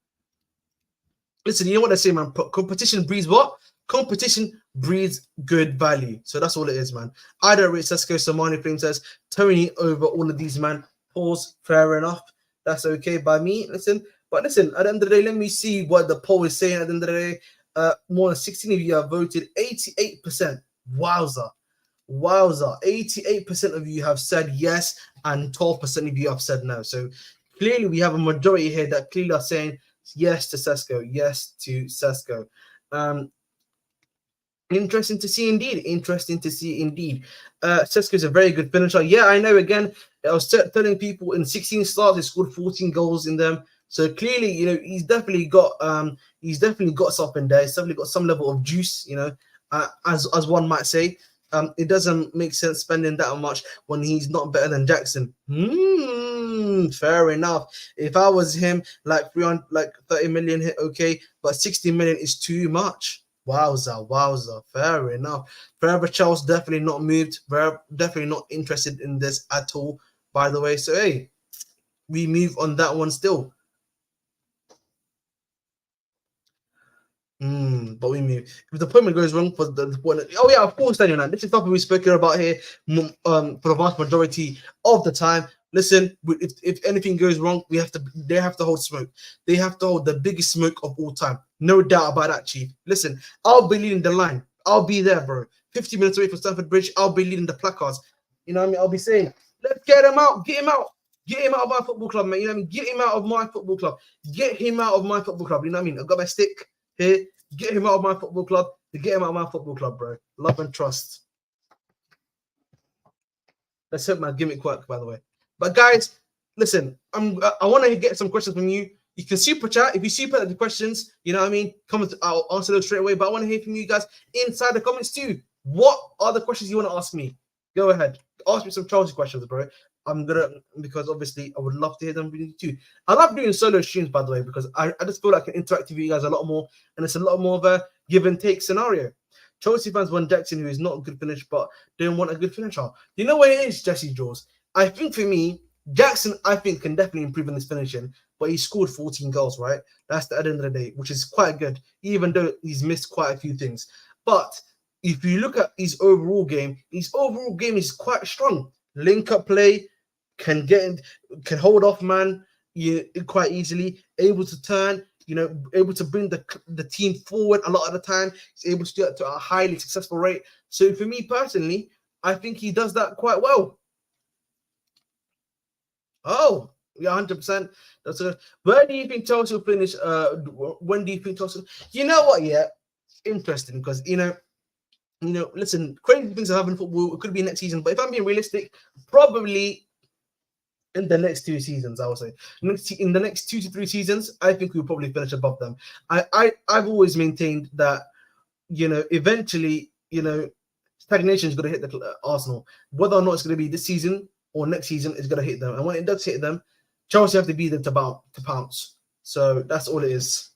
Listen, you know what they say, man? Competition breeds what? Competition breeds good value. So that's all it is, man. I don't rate Sesko. Somani Flame says Tony over all of these, man. Pause. Fair enough. That's okay by me. Listen, at the end of the day, let me see what the poll is saying. At the end of the day, more than 16 of you have voted. 88%. Wowza. 88% of you have said yes, and 12% of you have said no. So clearly, we have a majority here that clearly are saying yes to Sesko. Yes to Sesko. Interesting to see indeed. Sesko is a very good finisher. Yeah, I know. Again, I was telling people in 16 starts, he scored 14 goals in them. So clearly, he's definitely got something there. He's definitely got some level of juice, as one might say. It doesn't make sense spending that much when he's not better than Jackson. Fair enough. If I was him, like 30 million hit, okay, but 60 million is too much. Wowza. Fair enough. Forever Charles definitely not moved. Definitely not interested in this at all, by the way. So, hey, we move on that one still. But we move. If the appointment goes wrong for the oh yeah, of course, Daniel. This is something we've spoken about here for the vast majority of the time. Listen, if anything goes wrong, they have to hold smoke. They have to hold the biggest smoke of all time. No doubt about that, Chief. Listen, I'll be leading the line. I'll be there, bro. 50 minutes away from Stamford Bridge, I'll be leading the placards. You know what I mean? I'll be saying, let's get him out. Get him out. Get him out of my football club, man. You know what I mean? Get him out of my football club. Get him out of my football club. You know what I mean? I've got my stick here. Get him out of my football club. Get him out of my football club, bro. Love and trust. Let's hope my gimmick work, by the way. But guys, listen, I want to get some questions from you. You can super chat. If you super the questions, you know what I mean? Comment, I'll answer those straight away. But I want to hear from you guys inside the comments too. What are the questions you want to ask me? Go ahead. Ask me some Chelsea questions, bro. Because obviously I would love to hear them too. I love doing solo streams, by the way, because I just feel like I can interact with you guys a lot more, and it's a lot more of a give and take scenario. Chelsea fans want Jackson, who is not a good finish, but don't want a good finisher. You know what it is, Jesse Jaws? I think for me, Jackson, I think, can definitely improve in this finishing, but he scored 14 goals, right? That's at the end of the day, which is quite good, even though he's missed quite a few things. But if you look at his overall game is quite strong. Link-up play, can hold off man quite easily, able to turn, able to bring the team forward a lot of the time. He's able to do it to a highly successful rate. So for me personally, I think he does that quite well. Oh, yeah, 100%. Where do you think Chelsea will finish? When do you think Chelsea? You know what? Yeah, interesting because listen, crazy things are happening in football. It could be next season, but if I'm being realistic, probably in the next 2 seasons, I would say. In the next 2 to 3 seasons, I think we'll probably finish above them. I've always maintained that, eventually, stagnation is going to hit the Arsenal. Whether or not it's going to be this season or next season, it's going to hit them. And when it does hit them, Chelsea have to be there to pounce. So that's all it is.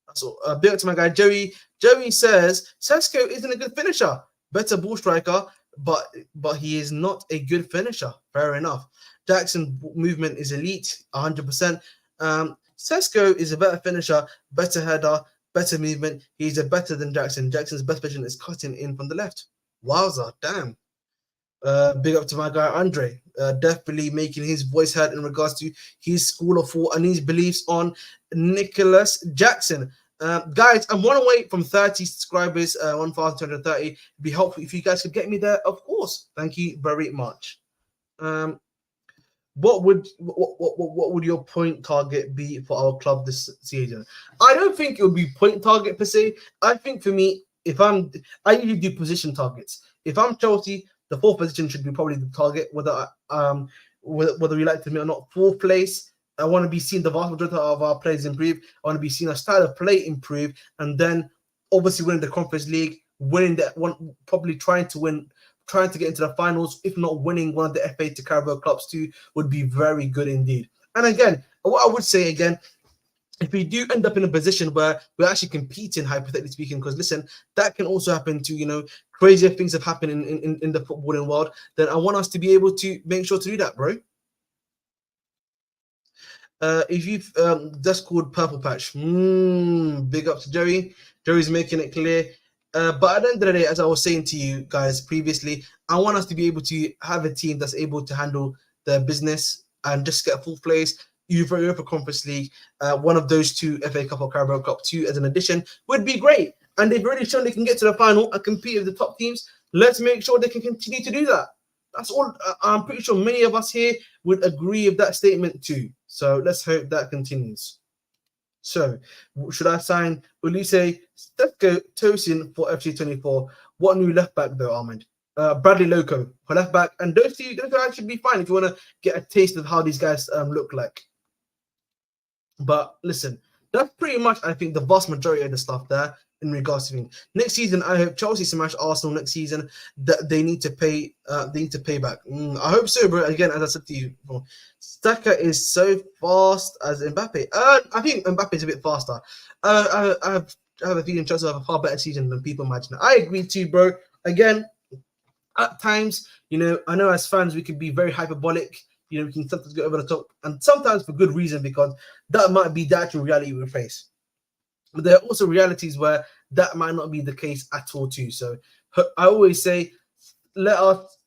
That's all. Big up to my guy, Joey. Joey says, Sesko isn't a good finisher. Better ball striker, but he is not a good finisher. Fair enough. Jackson movement is elite, 100%. Sesko is a better finisher, better header, better movement. He's better than Jackson. Jackson's best position is cutting in from the left. Wowza, damn. Big up to my guy, Andre. Definitely making his voice heard in regards to his school of thought and his beliefs on Nicholas Jackson. Guys, I'm 1 away from 30 subscribers, 1,230. It'd be helpful if you guys could get me there, of course. Thank you very much. What would your point target be for our club this season? I don't think it would be point target per se. I think for me, I usually do position targets. If I'm Chelsea, the fourth position should be probably the target, whether we like to admit or not. Fourth place, I want to be seeing the vast majority of our players improve. I want to be seeing our style of play improve, and then obviously winning the Conference League, winning that one, probably trying to get into the finals. If not winning one of the FA to Carabao Cups too, would be very good indeed. And again, what I would say again, if we do end up in a position where we're actually competing, hypothetically speaking, because listen, that can also happen to, crazier things have happened in the footballing world, then I want us to be able to make sure to do that, bro. If you've just called Purple Patch, big up to Joey. Joey's making it clear. But at the end of the day, as I was saying to you guys previously, I want us to be able to have a team that's able to handle the business and just get a full place. Europa Conference League, one of those two, FA Cup or Carabao Cup 2 as an addition, would be great. And they've already shown they can get to the final and compete with the top teams. Let's make sure they can continue to do that. That's all. I'm pretty sure many of us here would agree with that statement too. So let's hope that continues. So should I sign Olise, Sesko, Tosin for FC24? What new left back though, Ahmed? Bradley Loco for left back, and those two guys should be fine if you want to get a taste of how these guys look like. But listen, that's pretty much, I think, the vast majority of the stuff there in regards to things. Next season, I hope Chelsea smash Arsenal next season. That they need to pay. They need to pay back. I hope so, bro. Again, as I said to you, Saka is so fast as Mbappe. I think Mbappe is a bit faster. I have a feeling Chelsea have a far better season than people imagine. I agree too, bro. Again, at times, I know as fans we can be very hyperbolic. We can sometimes go over the top, and sometimes for good reason, because that might be the actual reality we face. But there are also realities where that might not be the case at all too. So I always say, let us,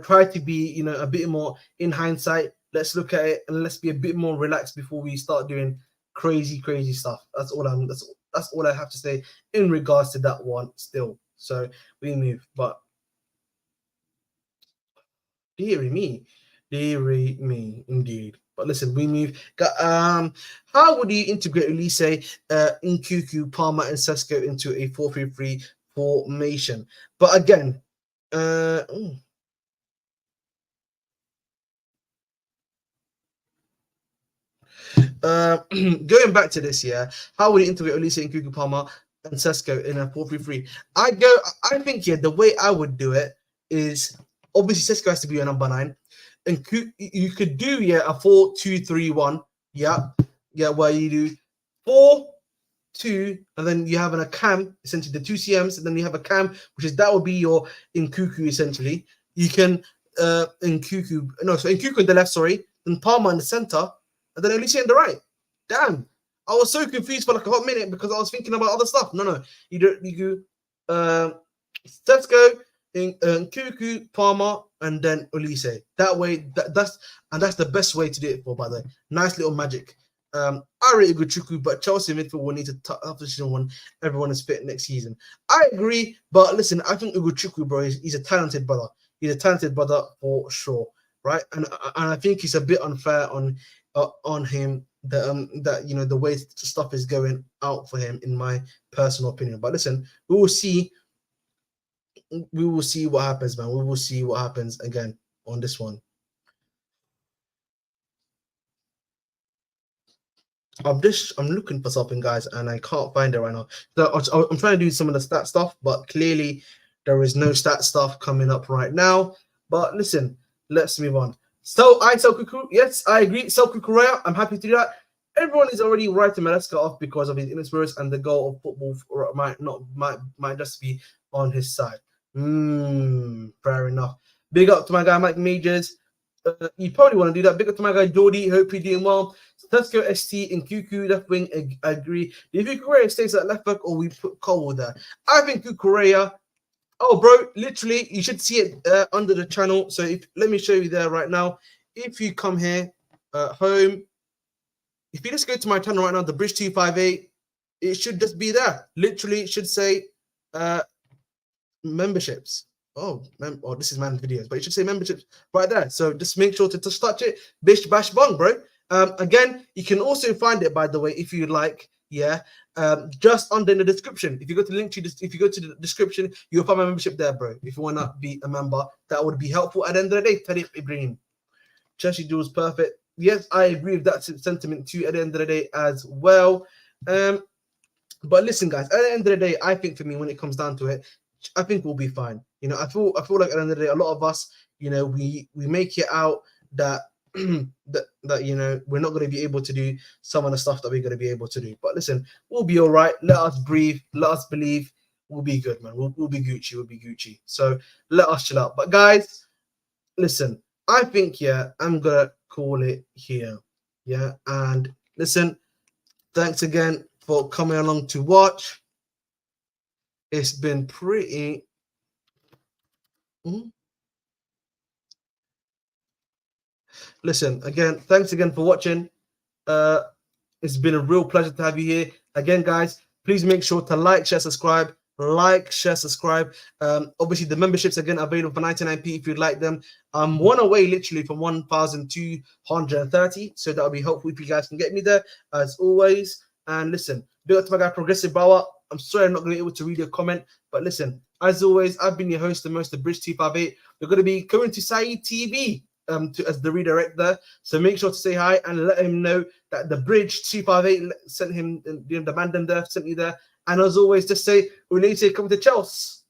try to be, a bit more in hindsight. Let's look at it and let's be a bit more relaxed before we start doing crazy stuff. That's all I have to say in regards to that one still. So we move, but dearie me, indeed. But listen, we move. How would you integrate Olise, Nkuku, Palmer, and Sesko into a 4-3-3 formation? But again, going back to this, how would you integrate Olise, Nkuku, Palmer, and Sesko in a 4-3-3? I think the way I would do it is, obviously Sesko has to be a number 9. And you could do a 4-2-3-1, where you do 4-2, and then you have a cam, essentially the 2 CMs, and then you have a cam, that would be your Nkuku essentially. You can Nkuku in the left, then Palmer in the center, and then Olise in the right. Damn, I was so confused for like a hot minute because I was thinking about other stuff. No, you do Sesko, Nkuku, Palmer, and then Olise. That way, that's the best way to do it for, by the way. Nice little magic. I rate Ugochukwu, but Chelsea midfield will need to tough decision when everyone is fit next season. I agree, but listen, I think Ugochukwu, bro, he's a talented brother. He's a talented brother for sure, right? And I think it's a bit unfair on him that the way stuff is going out for him, in my personal opinion. But listen, we will see. We will see what happens, man. We will see what happens again on this one. I'm looking for something, guys, and I can't find it right now. So I'm trying to do some of the stat stuff, but clearly there is no stat stuff coming up right now. But listen, let's move on. So Selkuku, yes, I agree. Selkuku, I'm happy to do that. Everyone is already writing Maresca off because of his inexperience, and the goal of football might just be on his side. Fair enough. Big up to my guy Mike Majors. You probably want to do that. Big up to my guy Jordy. Hope you're doing well. Sesko, ST, and Nkuku left wing. I agree. If Kukurea stays at left back, or we put Cole there, I think Kukurea. Oh, bro, literally, you should see it under the channel. So let me show you there right now. If you come here, home. If you just go to my channel right now, the Bridge 258, it should just be there. Literally, it should say memberships. Oh, this is man videos, but it should say memberships right there. So just make sure to just touch it. Bish bash bong, bro. Again, you can also find it, by the way, if you'd like. Yeah, just under in the description. If you go to the link to if you go to the description, you'll find my membership there, bro. If you want to be a member, that would be helpful. At the end of the day, Tariq Ibrahim, Chelsea deal was perfect. Yes, I agree with that sentiment too. At the end of the day, as well. But listen, guys. At the end of the day, I think for me, when it comes down to it, I think we'll be fine. You know, I feel like at the end of the day, a lot of us, you know, we make it out that that you know, we're not going to be able to do some of the stuff that we're going to be able to do. But listen, we'll be all right. Let us breathe. Let us believe. We'll be good, man. We'll be Gucci. We'll be Gucci. So let us chill out. But guys, listen, I think, yeah, I'm going to call it here. Yeah. And listen, thanks again for coming along to watch. It's been pretty... Listen, again, thanks again for watching. It's been a real pleasure to have you here. Again, guys, please make sure to like, share, subscribe. Like, share, subscribe. Obviously, the memberships again available for 99p if you'd like them. I'm one away literally from 1,230, so that'll be helpful if you guys can get me there as always. And listen, big up to my guy Progressive Bauer. I'm sorry I'm not going to be able to read your comment, but listen, as always, I've been your host, the most of Bridge 258. We're going to be going to Saeed TV as the redirect there, so make sure to say hi and let him know that the Bridge 258 sent him, the man them there, sent you there. And as always, just say, Olise, come to Chelsea.